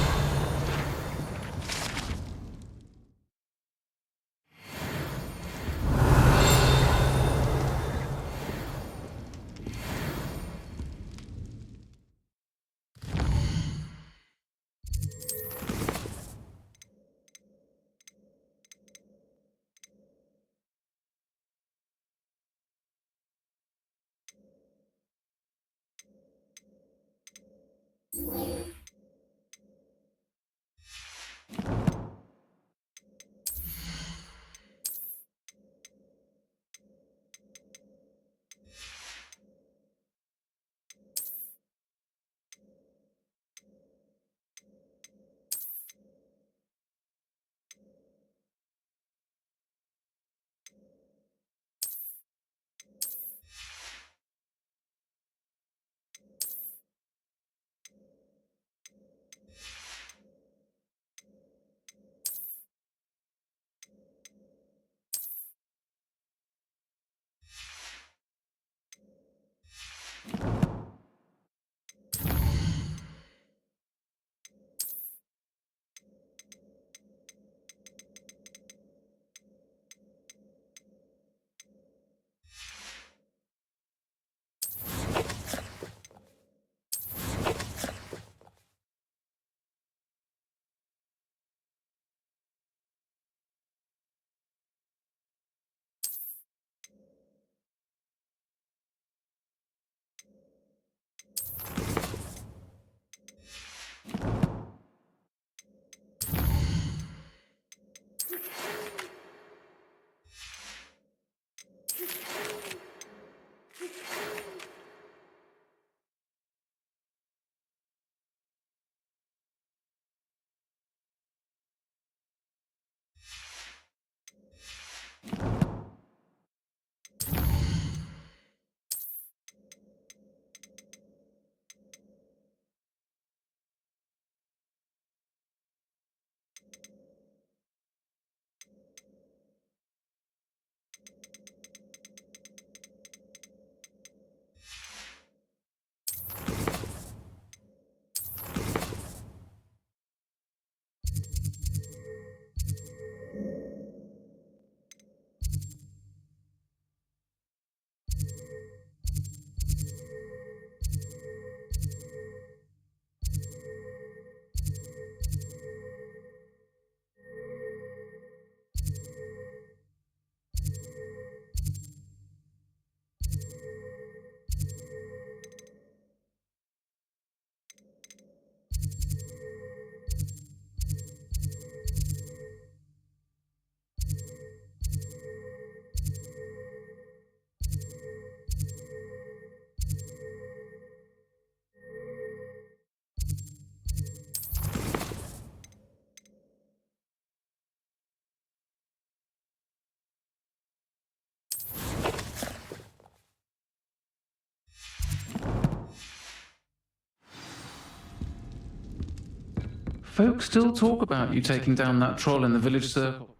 Folks still talk about you taking down that troll in the village circle.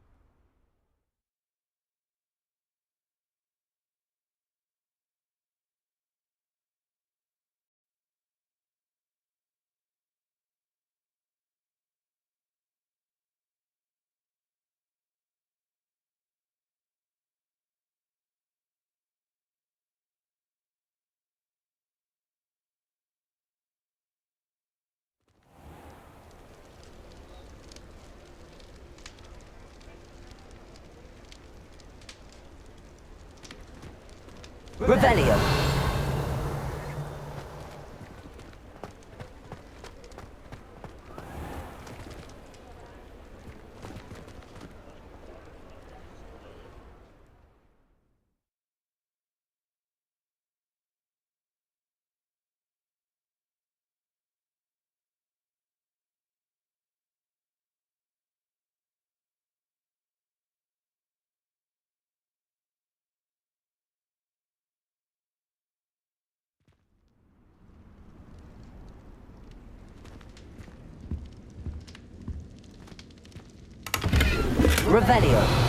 Revelio. Revelio.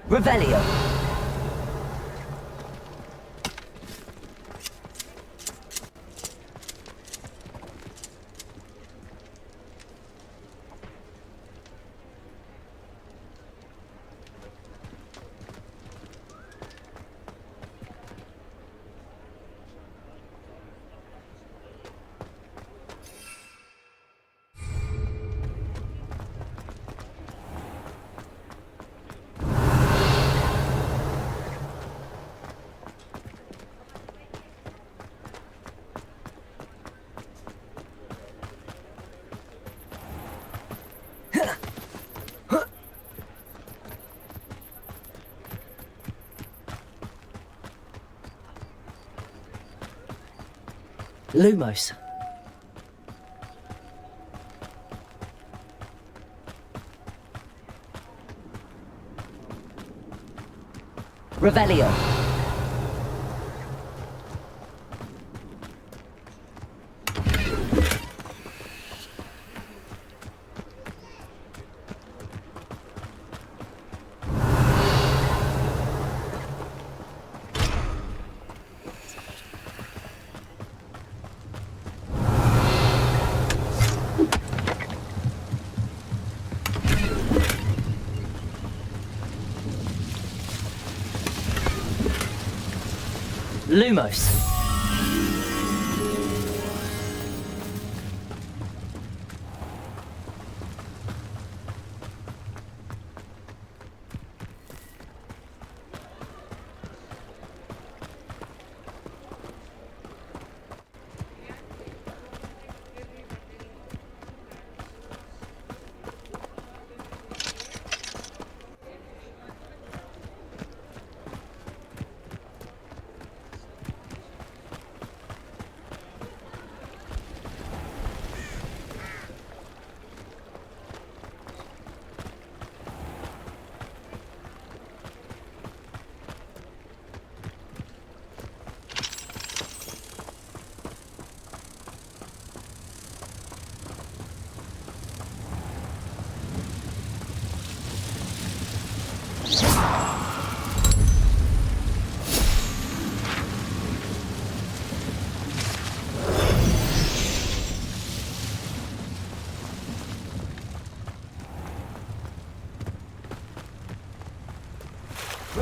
Revelio. Lumos. Revelio. Lumos.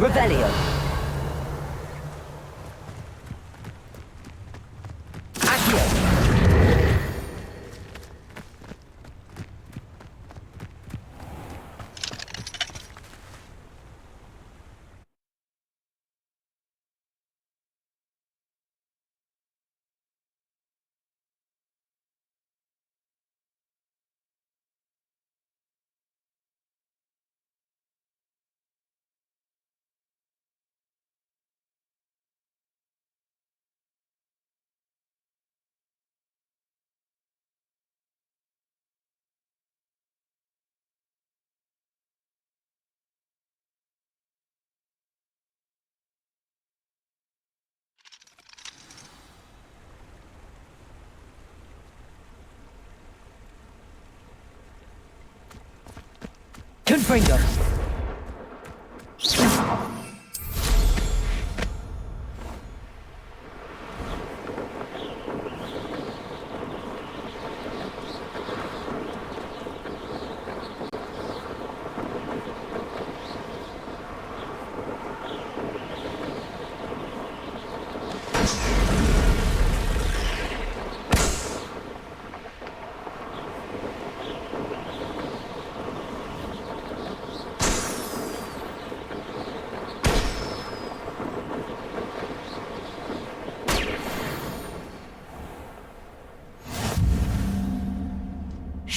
Revelio. Accio. Confringo.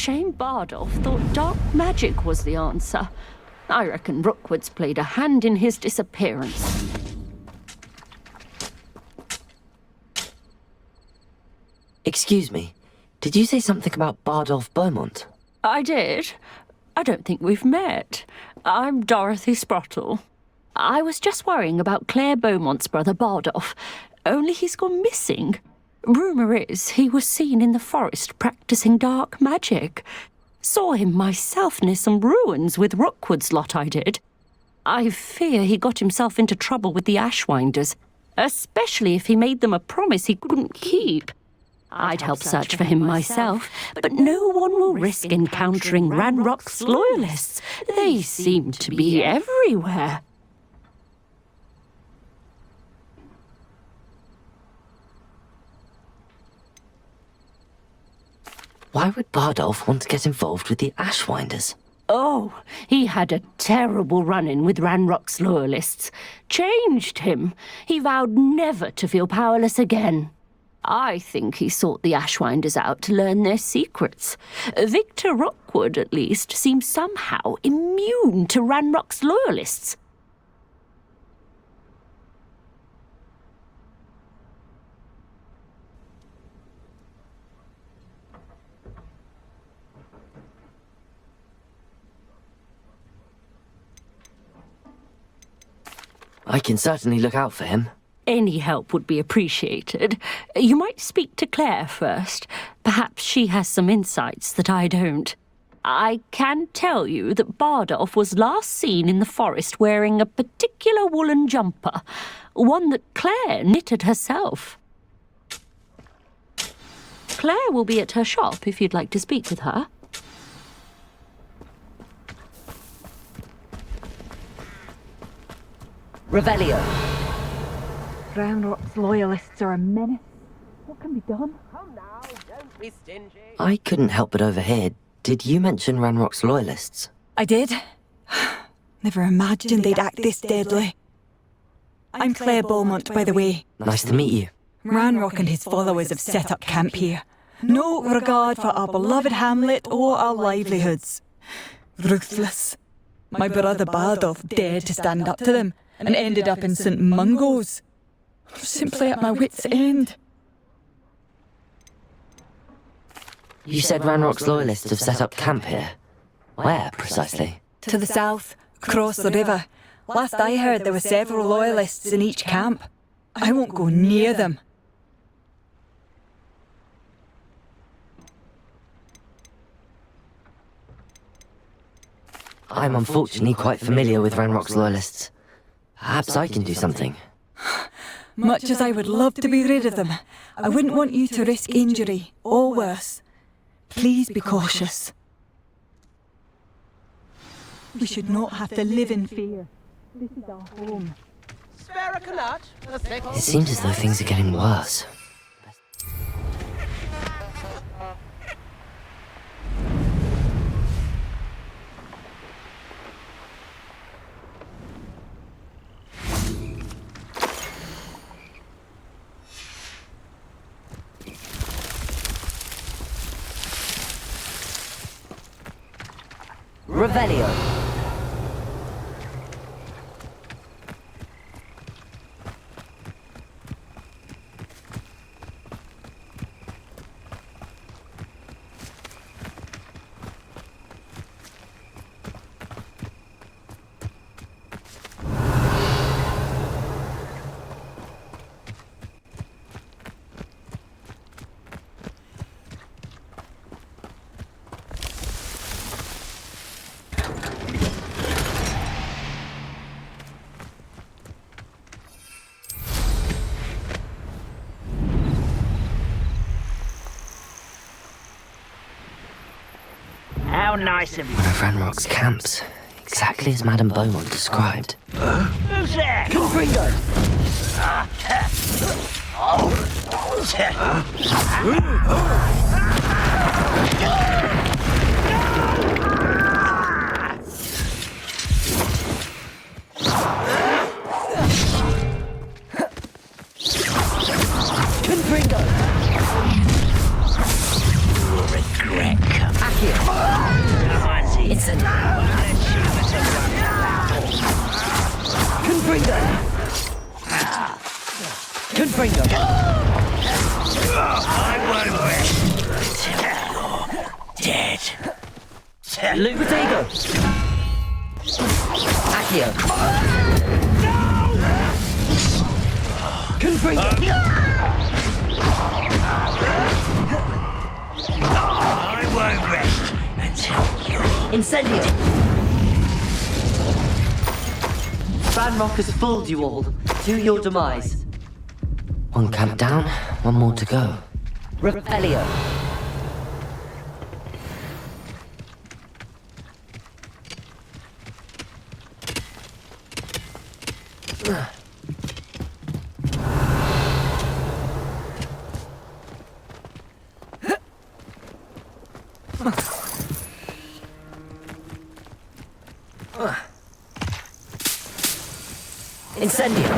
shame Bardolph thought dark magic was the answer. I reckon Rookwood's played a hand in his disappearance. Excuse me, did you say something about Bardolph Beaumont? I did. I don't think we've met. I'm Dorothy Sprottle. I was just worrying about Claire Beaumont's brother Bardolph, only he's gone missing. Rumour is he was seen in the forest practising dark magic. Saw him myself near some ruins with Rookwood's lot I did. I fear he got himself into trouble with the Ashwinders, especially if he made them a promise he couldn't keep. I'd help search for him myself, but no one will risk encountering Ranrock's loyalists. They seem to be everywhere. Why would Bardolph want to get involved with the Ashwinders? Oh, he had a terrible run-in with Ranrock's loyalists. Changed him. He vowed never to feel powerless again. I think he sought the Ashwinders out to learn their secrets. Victor Rookwood, at least, seems somehow immune to Ranrock's loyalists. I can certainly look out for him. Any help would be appreciated. You might speak to Claire first. Perhaps she has some insights that I don't. I can tell you that Bardolph was last seen in the forest wearing a particular woolen jumper, one that Claire knitted herself. Claire will be at her shop if you'd like to speak with her. Revelio. Ranrock's loyalists are a menace. What can be done? Come now, don't be stingy. I couldn't help but overhear. Did you mention Ranrock's loyalists? I did. Never imagined they'd act this deadly. I'm Claire Beaumont, by the way. Nice to meet you. Ranrock and his followers have set up camp here. No regard for our beloved hamlet or our livelihoods. Ruthless. My brother Bardolph dared to stand up to them and ended up in St. Mungo's. Simply at my wit's end. You said Ranrock's loyalists have set up camp here. Where, precisely? To the south, across the river. Last I heard, there were several loyalists in each camp. I won't go near them. I'm unfortunately quite familiar with Ranrock's loyalists. Perhaps I can do something. Much as I would love to be rid of them, I wouldn't want you to risk injury, or worse. Please be cautious. We should not have to live in fear. This is our home. It seems as though things are getting worse. Revelio. How nice of you. One of Ranrock's camps, exactly as Madame Beaumont described. Who's there? Confringo! Confringo! You'll regret coming. Accio! Confringo! Confringo! I won't rest till you're dead. Lubotego! Accio! Confringo! I won't rest until you're Incendio! Ranrock has fooled you all. To your demise. One camp down, one more to go. Repelio! Incendio!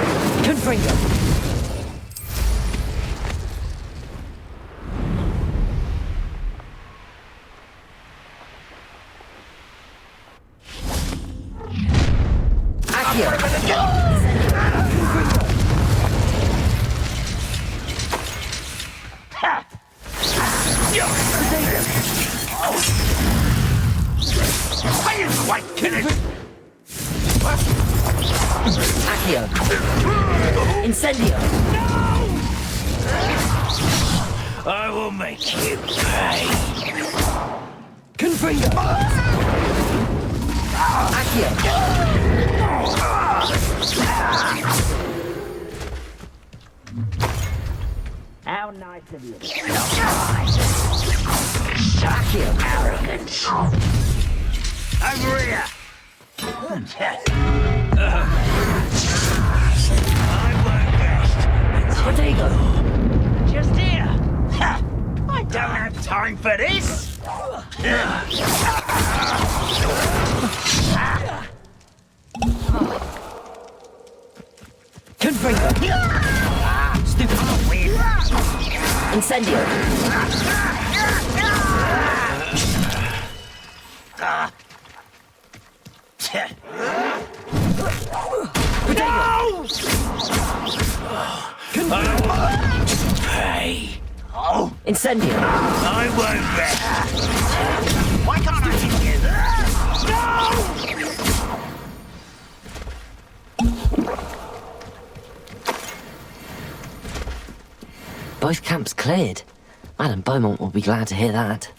Confringo! Accio! I didn't quite get it. Accio! Incendio! I will make you pay. Confringo! Accio! How nice of you. Accio! Arrogance. Over here. I won't rest. Protego! Just here. I don't have time for this. Confringo! Stupid! Incendio! Pay. Oh. Incendio! I won't rest. Why can't I hit you? Both camps cleared. Madame Beaumont will be glad to hear that.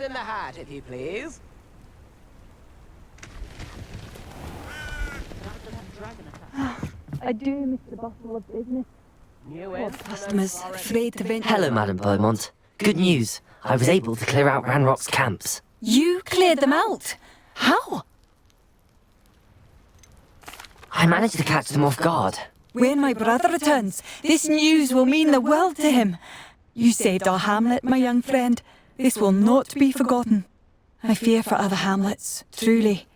in the hat, if you please. I do miss the bustle of business. Customers afraid to venture. Hello, Madame Beaumont. Good news. I was able to clear out Ranrock's camps. You cleared them out? How? I managed to catch them off guard. When my brother returns, this news will mean the world to him. You saved our hamlet, my young friend. This will not be forgotten. I fear for other hamlets, truly.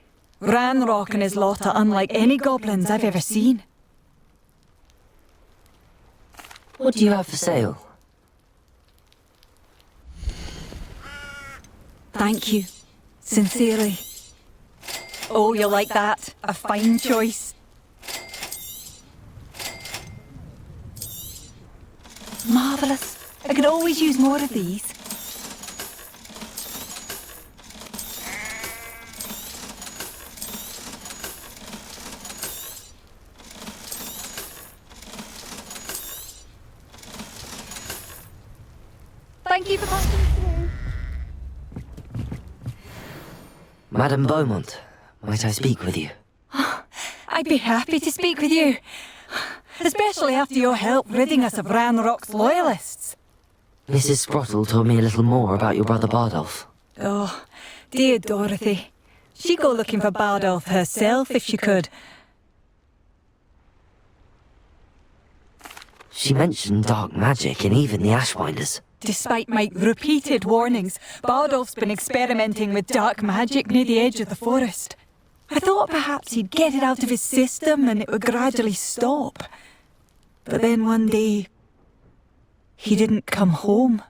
Ranrock and his lot are unlike any goblins I've ever seen. What do you have for sale? Thank you. Sincerely. Oh, you'll like that. A fine choice. Marvellous. I could always use more of these. Thank you for passing through. Madame Beaumont, might I speak with you? I'd be happy to speak with you. Especially after your help ridding us of Ranrock's loyalists. Mrs. Sprottle told me a little more about your brother Bardolph. Oh, dear Dorothy. She'd go looking for Bardolph herself if she could. She mentioned dark magic and even the Ashwinders. Despite my repeated warnings, Bardolph's been experimenting with dark magic near the edge of the forest. I thought perhaps he'd get it out of his system and it would gradually stop. But then one day, he didn't come home.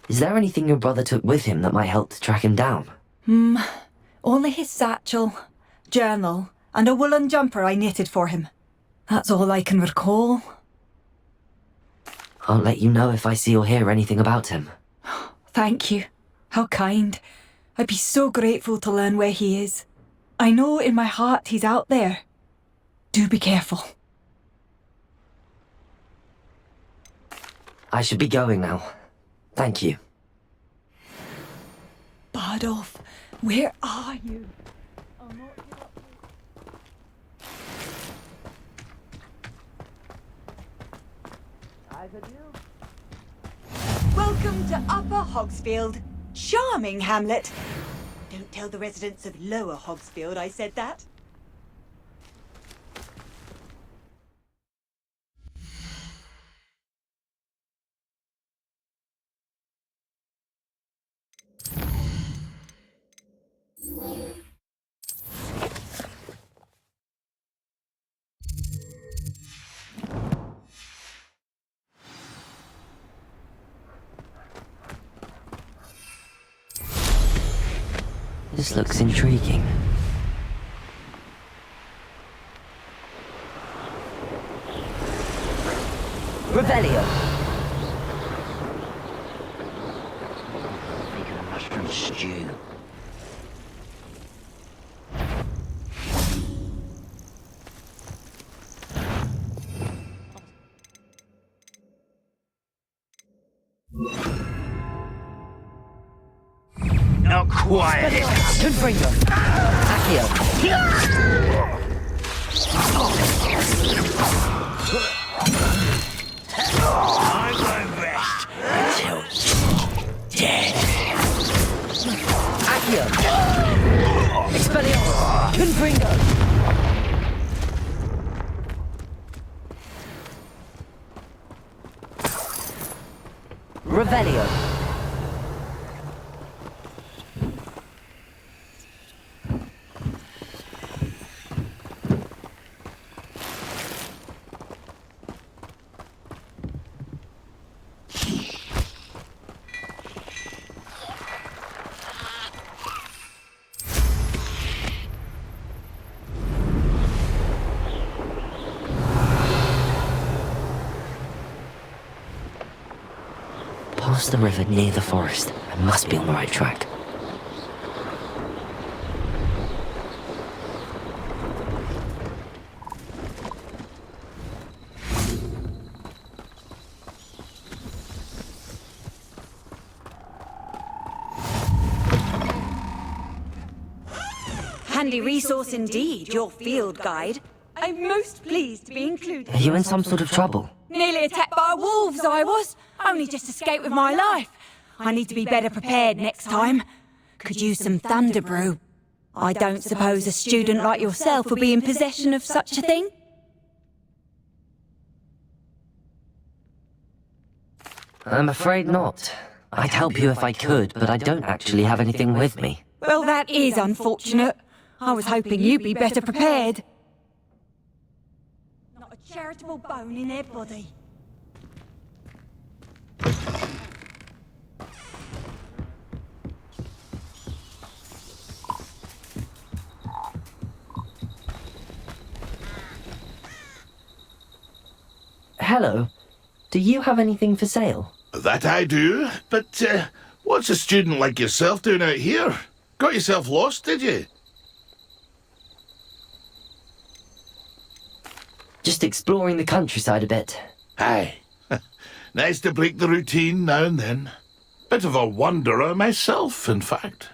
Is there anything your brother took with him that might help to track him down? Only his satchel, journal, and a woolen jumper I knitted for him. That's all I can recall. I'll let you know if I see or hear anything about him. Thank you. How kind. I'd be so grateful to learn where he is. I know in my heart he's out there. Do be careful. I should be going now. Thank you. Bardolph, where are you? Welcome to Upper Hogsfield. Charming hamlet. Don't tell the residents of Lower Hogsfield I said that. This looks intriguing. Revelio! Making a mushroom stew. Not quiet. Confringo. Accio. I won't rest until dead. Accio. Expelliarmus. Confringo. Revelio. across the river near the forest. I must be on the right track. Handy resource indeed, your field guide. I'm most pleased to be included. Are you in some sort of trouble? Nearly attacked by wolves, I was. Only just escaped with my life. I need to be better prepared next time. Could use some thunder brew. I don't suppose a student like yourself will be in possession of such a thing? I'm afraid not. I'd help you if I could, but I don't actually have anything with me. Well, that is unfortunate. I was hoping you'd be better prepared. Not a charitable bone in their body. Hello. Do you have anything for sale? That I do, but what's a student like yourself doing out here? Got yourself lost, did you? Just exploring the countryside a bit. Aye. Nice to break the routine now and then. Bit of a wanderer myself, in fact.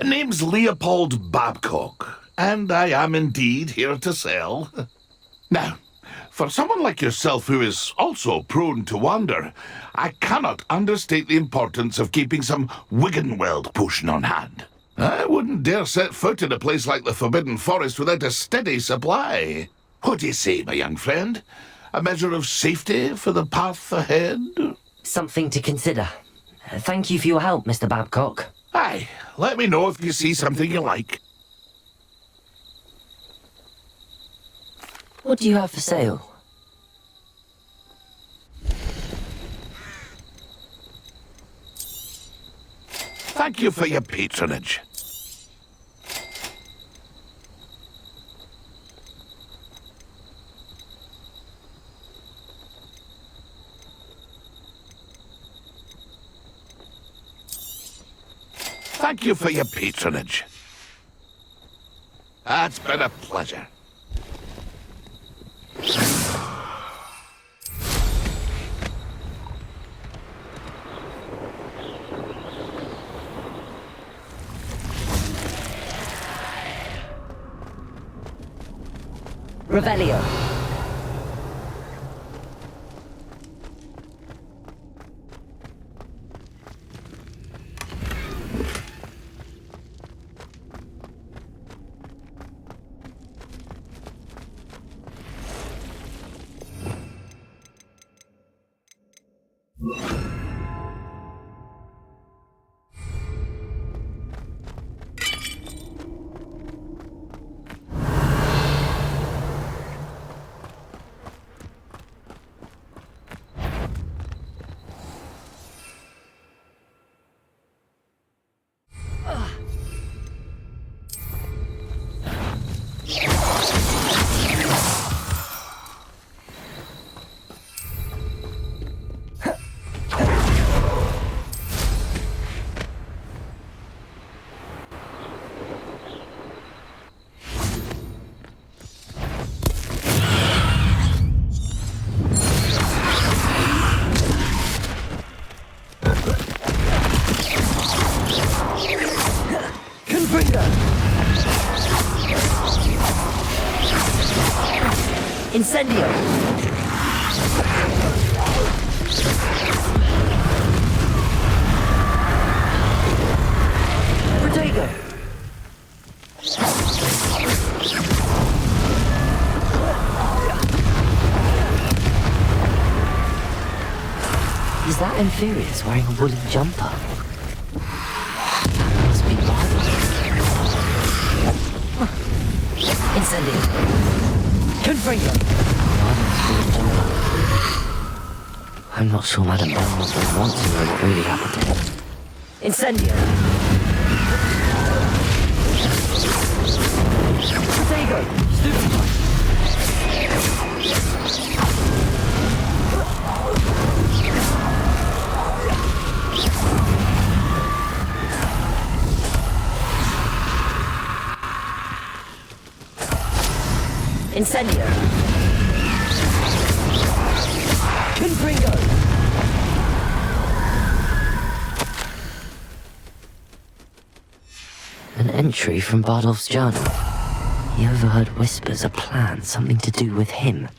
Name's Leopold Babcock, and I am indeed here to sell. Now, for someone like yourself who is also prone to wander, I cannot understate the importance of keeping some Wiggenweld potion on hand. I wouldn't dare set foot in a place like the Forbidden Forest without a steady supply. What do you say, my young friend? A measure of safety for the path ahead? Something to consider. Thank you for your help, Mr. Babcock. Aye, let me know if you see something you like. What do you have for sale? Thank you for your patronage. Thank you for your patronage. It's been a pleasure. Revelio. Incendio! Protego! Is that Inferius wearing a woolly jumper? That must be wild. Incendio! Confringo! I'm not sure Madame Belmont would want to know what really happened to him. Incendio! Protego! Stupefy! Incendio. Confringo. An entry from Bardolph's journal. He overheard whispers of plans, something to do with him.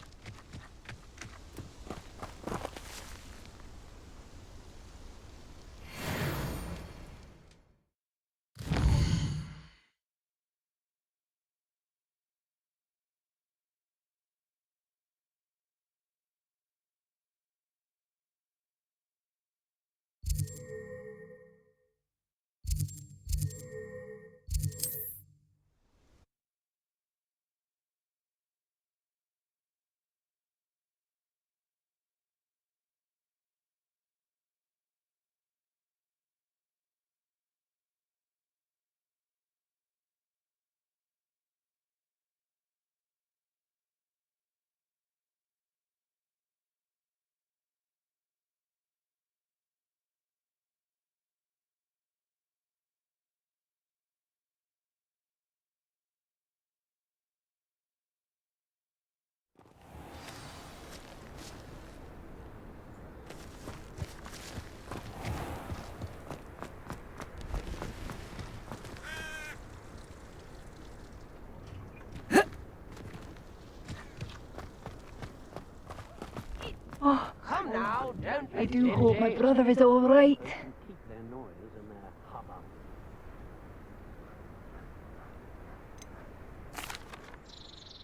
Oh, Come now, don't I do hope my brother is all right.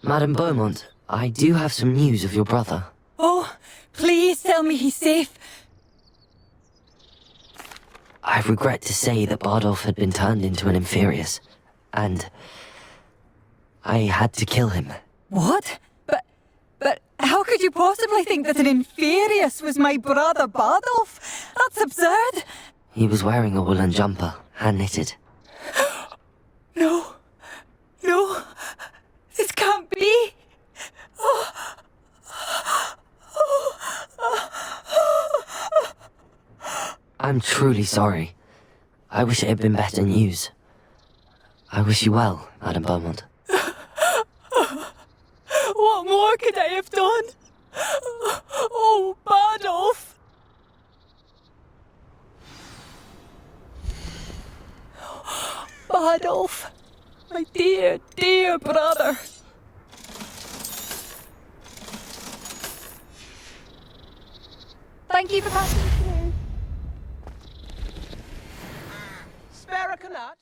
Madame Beaumont, I do have some news of your brother. Oh, please tell me he's safe. I regret to say that Bardolph had been turned into an Inferius, and I had to kill him. What? But how could you possibly think that an Inferius was my brother Bardolph? That's absurd. He was wearing a woolen jumper, hand-knitted. No. No. This can't be. Oh. I'm truly sorry. I wish it had been better news. I wish you well, Madame Beaumont. What more could I have done? Oh, Bardolph. Bardolph. My dear, dear brother. Thank you for passing through. Spare a canut?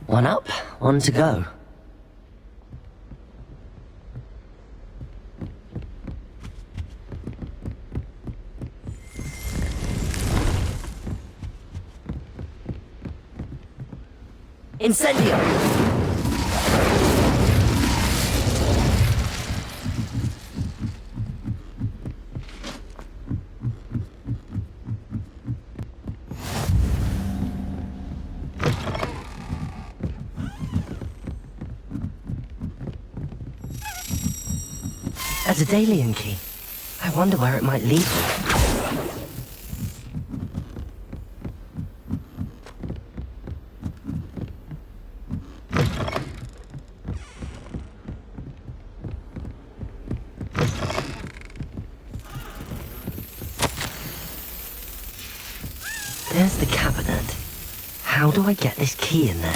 One up, one to go. Incendio! A Daedalian key. I wonder where it might lead to. There's the cabinet. How do I get this key in there?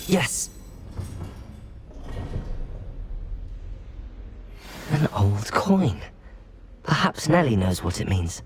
Yes. An old coin. Perhaps Nellie knows what it means.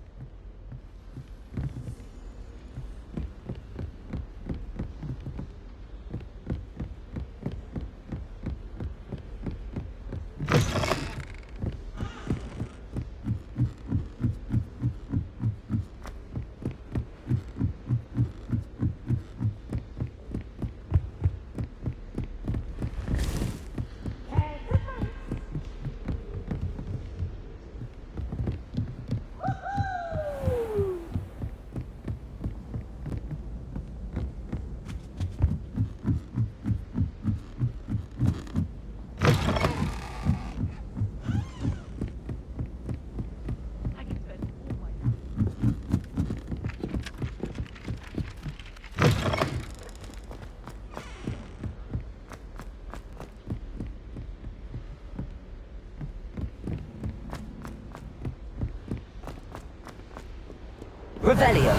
Revelio.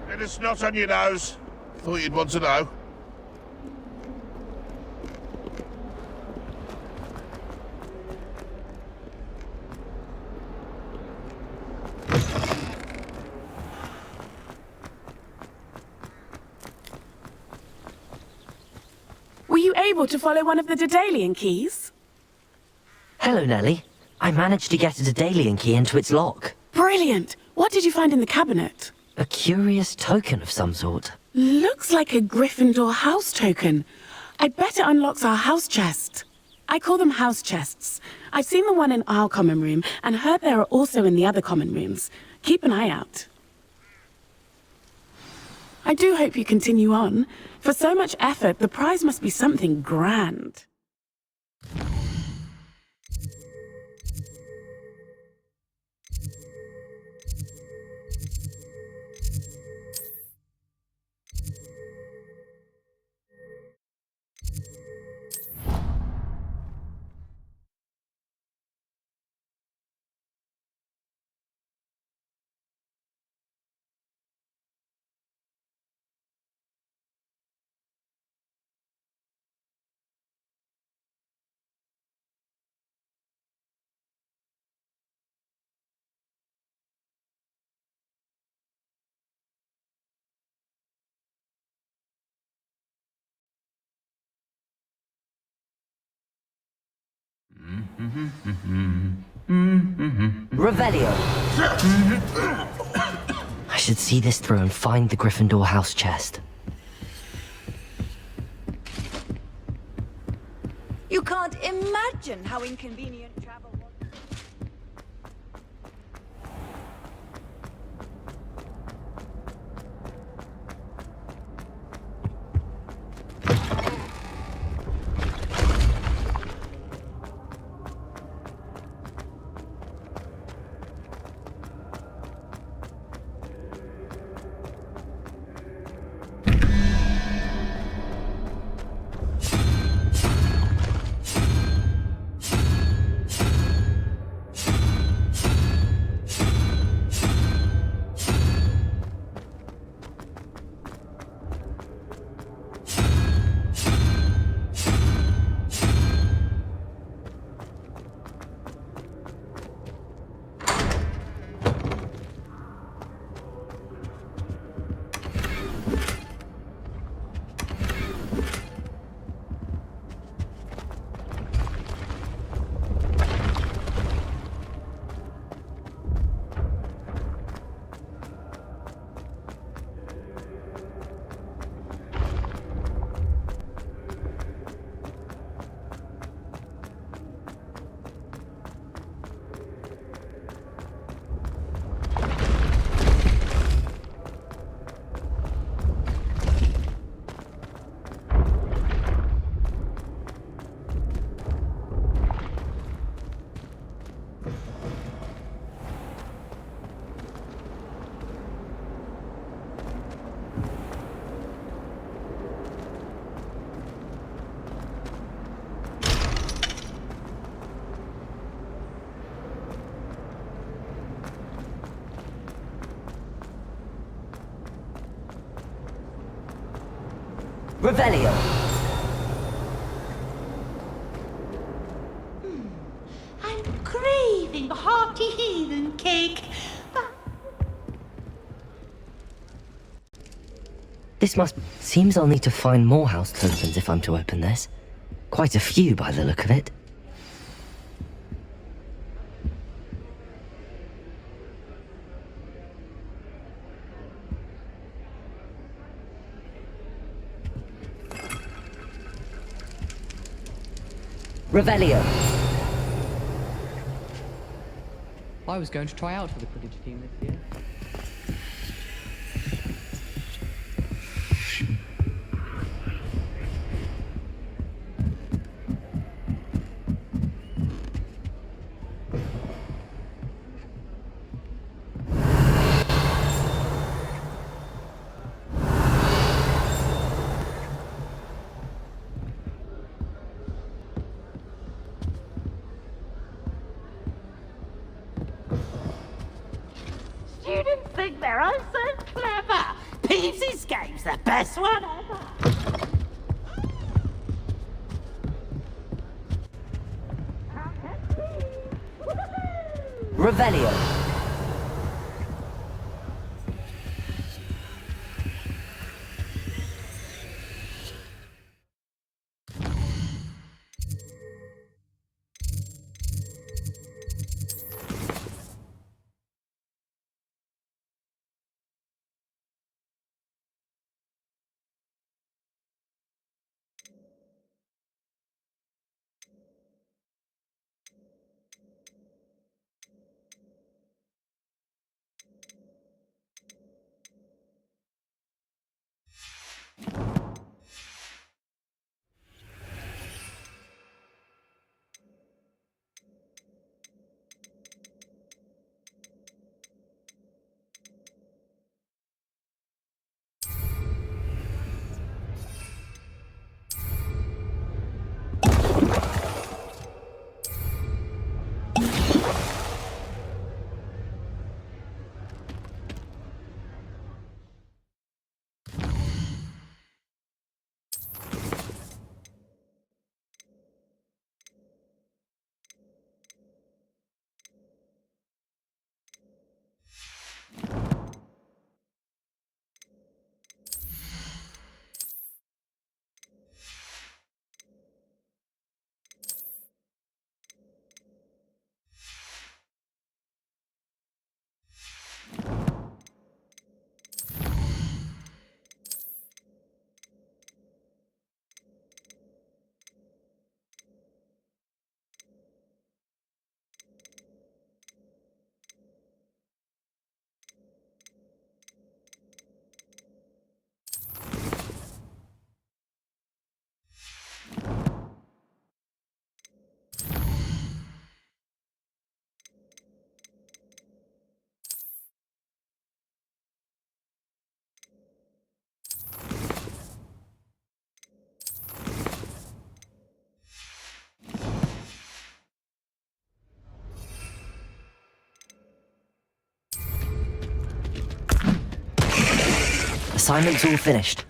Bit of snot on your nose. Thought you'd want to know. Were you able to follow one of the Daedalian keys? Hello, Nellie. I managed to get a Daedalian key into its lock. Brilliant! What did you find in the cabinet? A curious token of some sort. Looks like a Gryffindor house token. I bet it unlocks our house chest. I call them house chests. I've seen the one in our common room and heard there are also in the other common rooms. Keep an eye out. I do hope you continue on. For so much effort, the prize must be something grand. Revelio. I should see this through and find the Gryffindor house chest. You can't imagine how inconvenient travel was. Revelio! I'm craving a hearty heathen cake. This must... Seems I'll need to find more house tokens if I'm to open this. Quite a few by the look of it. Revelio! I was going to try out for the Quidditch team this year. Students think they're oh so clever. Peeves' game's the best one ever. Revelio! Assignment's all finished.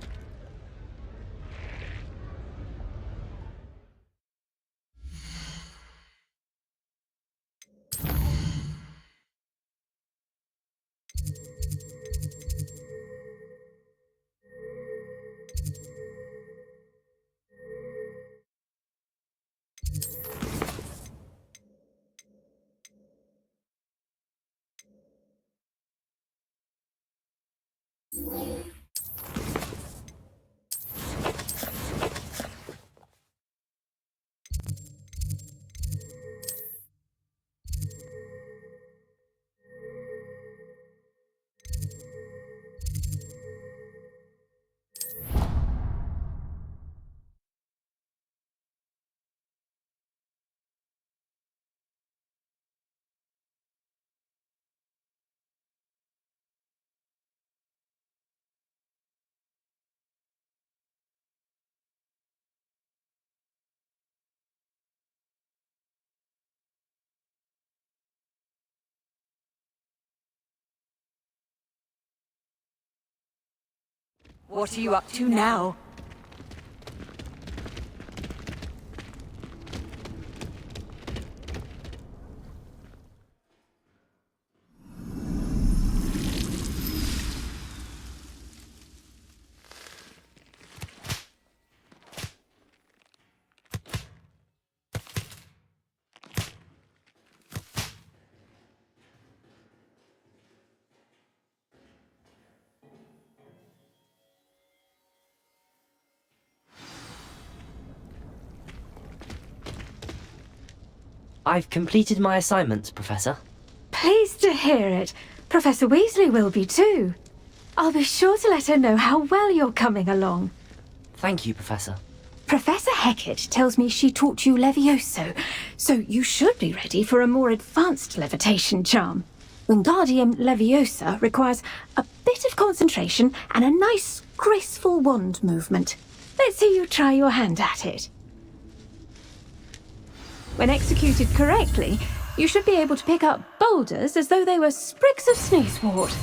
What are you up to now? I've completed my assignments, Professor. Pleased to hear it. Professor Weasley will be too. I'll be sure to let her know how well you're coming along. Thank you, Professor. Professor Hecat tells me she taught you Levioso, so you should be ready for a more advanced levitation charm. Wingardium Leviosa requires a bit of concentration and a nice, graceful wand movement. Let's see you try your hand at it. When executed correctly, you should be able to pick up boulders as though they were sprigs of sneezewort.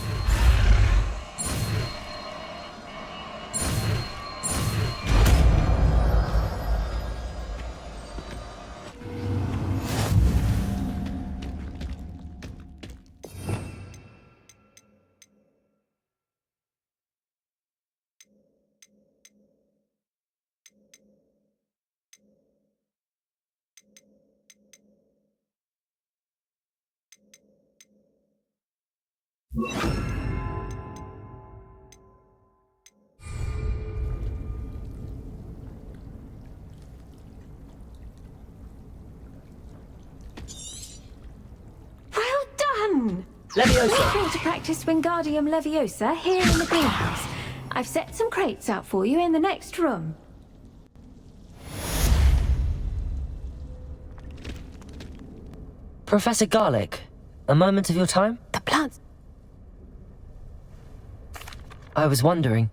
Leviosa! We're going to practice Wingardium Leviosa here in the greenhouse. I've set some crates out for you in the next room. Professor Garlick, a moment of your time? The plants. I was wondering,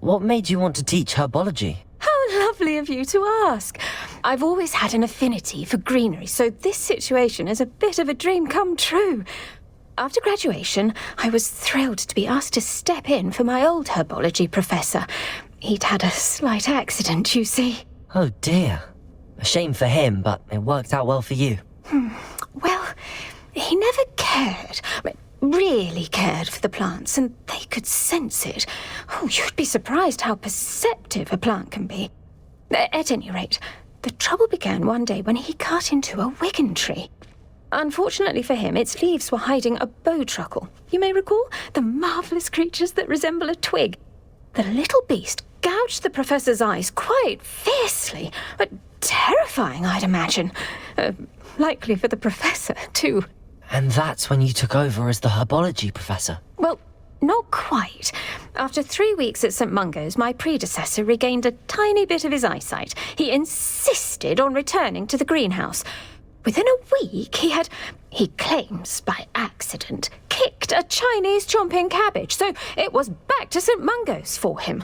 what made you want to teach herbology? How lovely of you to ask. I've always had an affinity for greenery, so this situation is a bit of a dream come true. After graduation, I was thrilled to be asked to step in for my old herbology professor. He'd had a slight accident, you see. Oh dear. A shame for him, but it worked out well for you. Well, he never cared, really cared for the plants, and they could sense it. Oh, you'd be surprised how perceptive a plant can be. At any rate, the trouble began one day when he cut into a wigan tree. Unfortunately for him, its leaves were hiding a bowtruckle. You may recall the marvellous creatures that resemble a twig. The little beast gouged the professor's eyes quite fiercely, but terrifying, I'd imagine. Likely for the professor, too. And that's when you took over as the herbology professor? Well, not quite. After 3 weeks at St. Mungo's, my predecessor regained a tiny bit of his eyesight. He insisted on returning to the greenhouse. Within a week, he claims by accident, kicked a Chinese chomping cabbage, so it was back to St. Mungo's for him.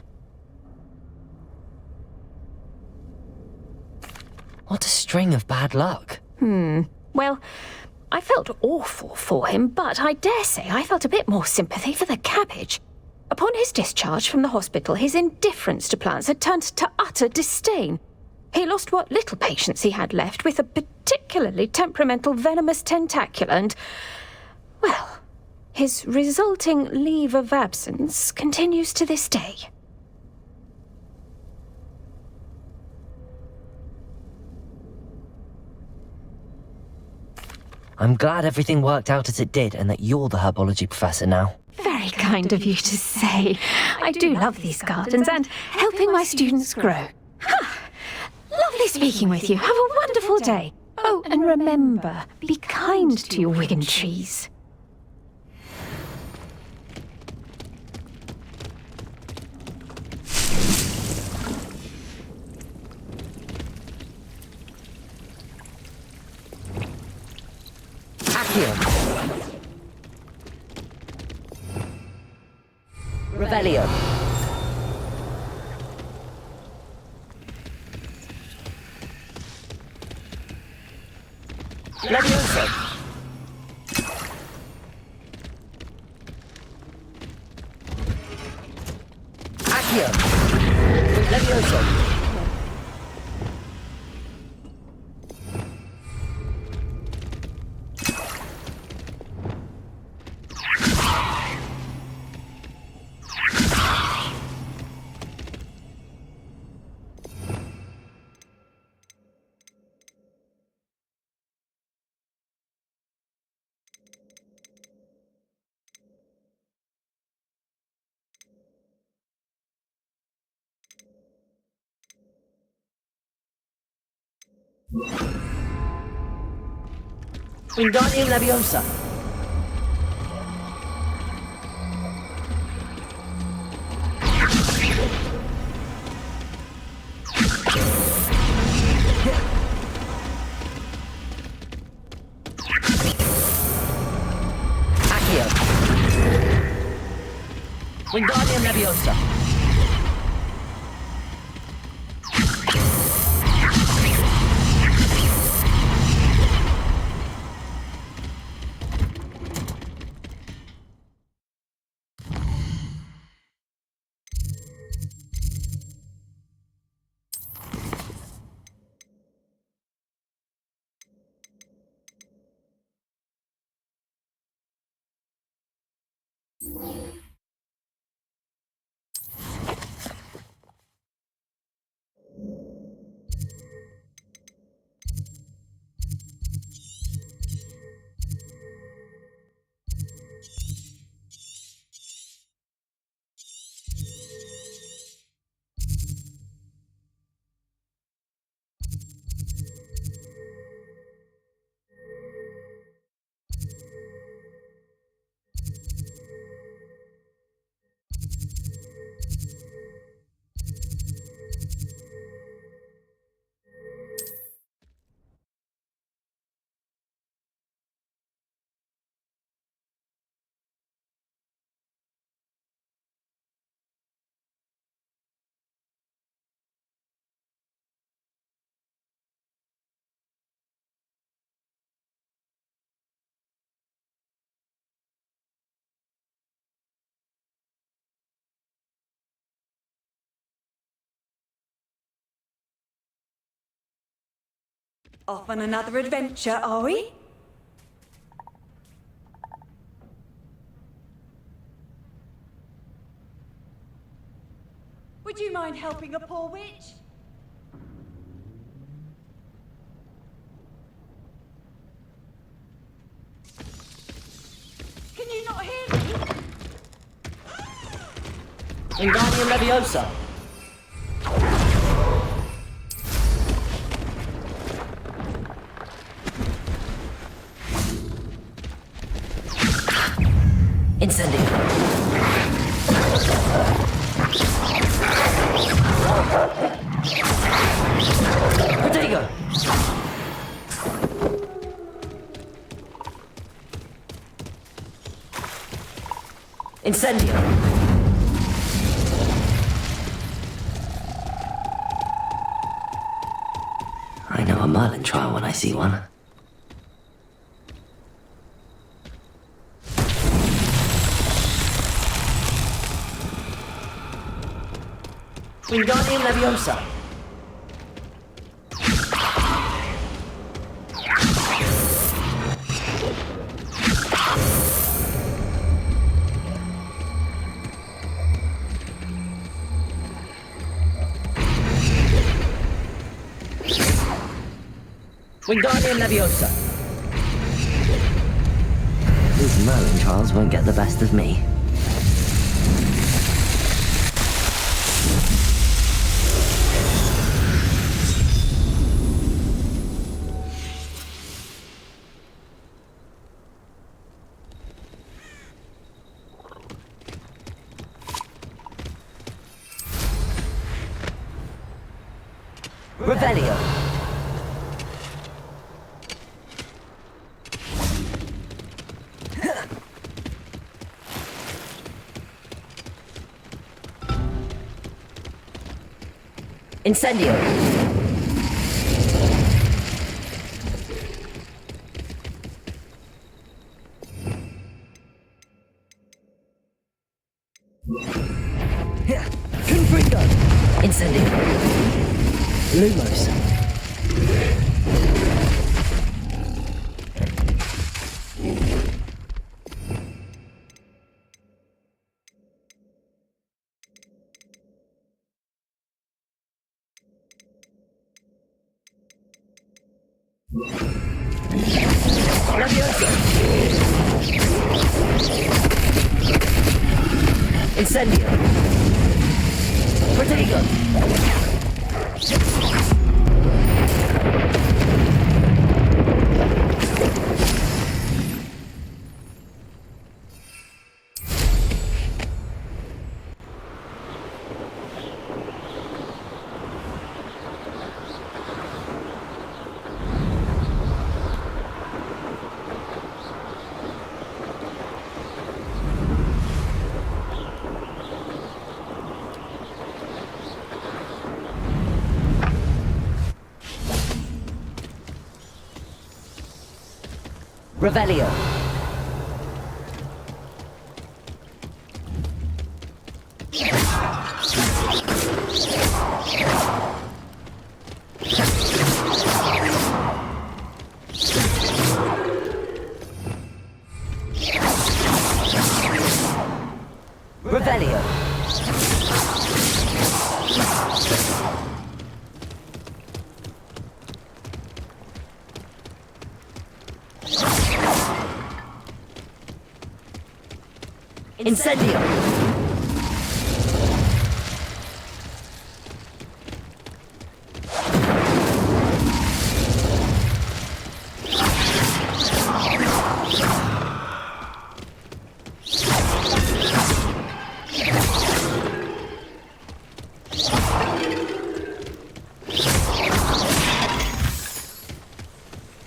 What a string of bad luck. Well, I felt awful for him, but I dare say I felt a bit more sympathy for the cabbage. Upon his discharge from the hospital, his indifference to plants had turned to utter disdain. He lost what little patience he had left with a particularly temperamental venomous tentacula and, well, his resulting leave of absence continues to this day. I'm glad everything worked out as it did and that you're the herbology professor now. Very kind of you to say. I do love these gardens and helping my students grow. Lovely speaking with you. Have a wonderful day. Oh, and remember, be kind to your Wigan trees. Accio. Revelio. Leviosa. Accio. Leviosa. Wingardium Leviosa. Accio. Wingardium Leviosa. Off on another adventure, are we? Would you mind helping a poor witch? Can you not hear me? Wingardium Leviosa. Incendio. Protego. Incendio. I know a Merlin trial when I see one. Wingardium Leviosa. Wingardium Leviosa. These Merlin trials won't get the best of me. Revelio. Incendio. Confringo. Incendio. Lumos. Leviosa. Incendio. Protego. Revelio. Revelio. Incendio.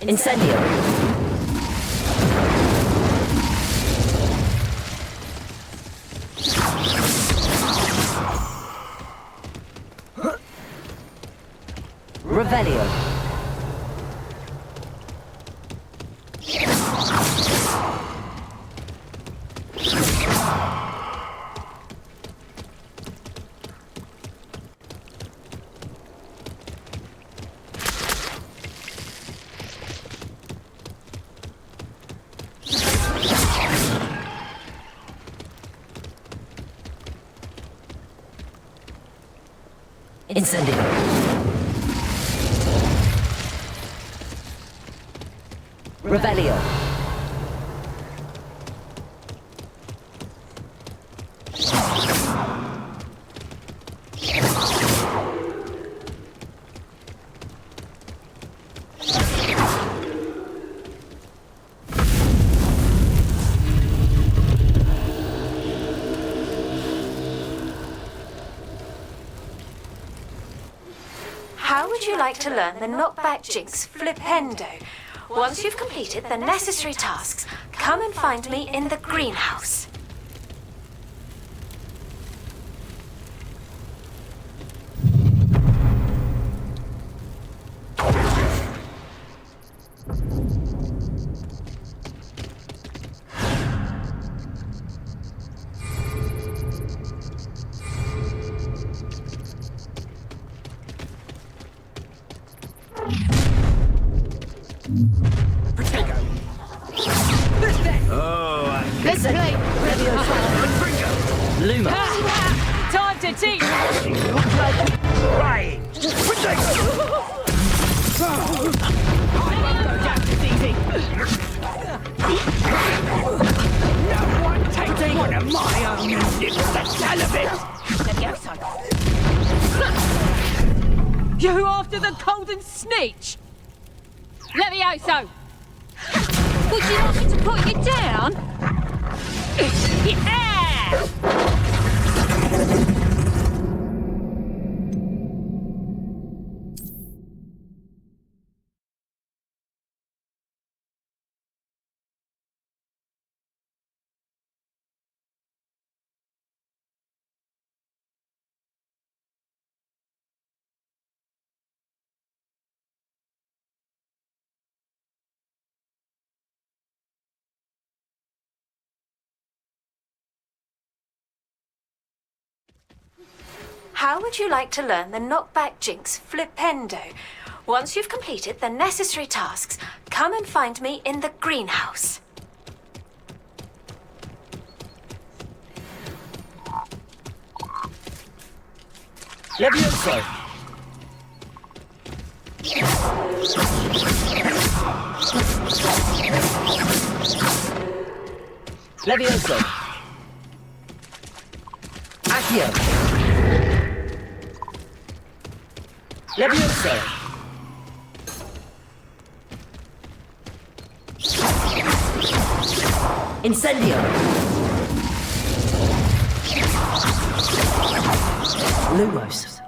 Incendio. Revelio. Incendio. Revelio. How would you like to learn the knockback jinx Flipendo? Once you've completed the necessary tasks, come and find me in the greenhouse. Oh, and Let's play. Lumos. Time to teach! right. No one takes one of my own and nips the tail of it. You after the golden snitch? Levioso! Would you like me to put you down? Yeah! How would you like to learn the knockback jinx flipendo? Once you've completed the necessary tasks, come and find me in the greenhouse. Levioso! Levioso! Accio! Levioso! Incendio! Lumos.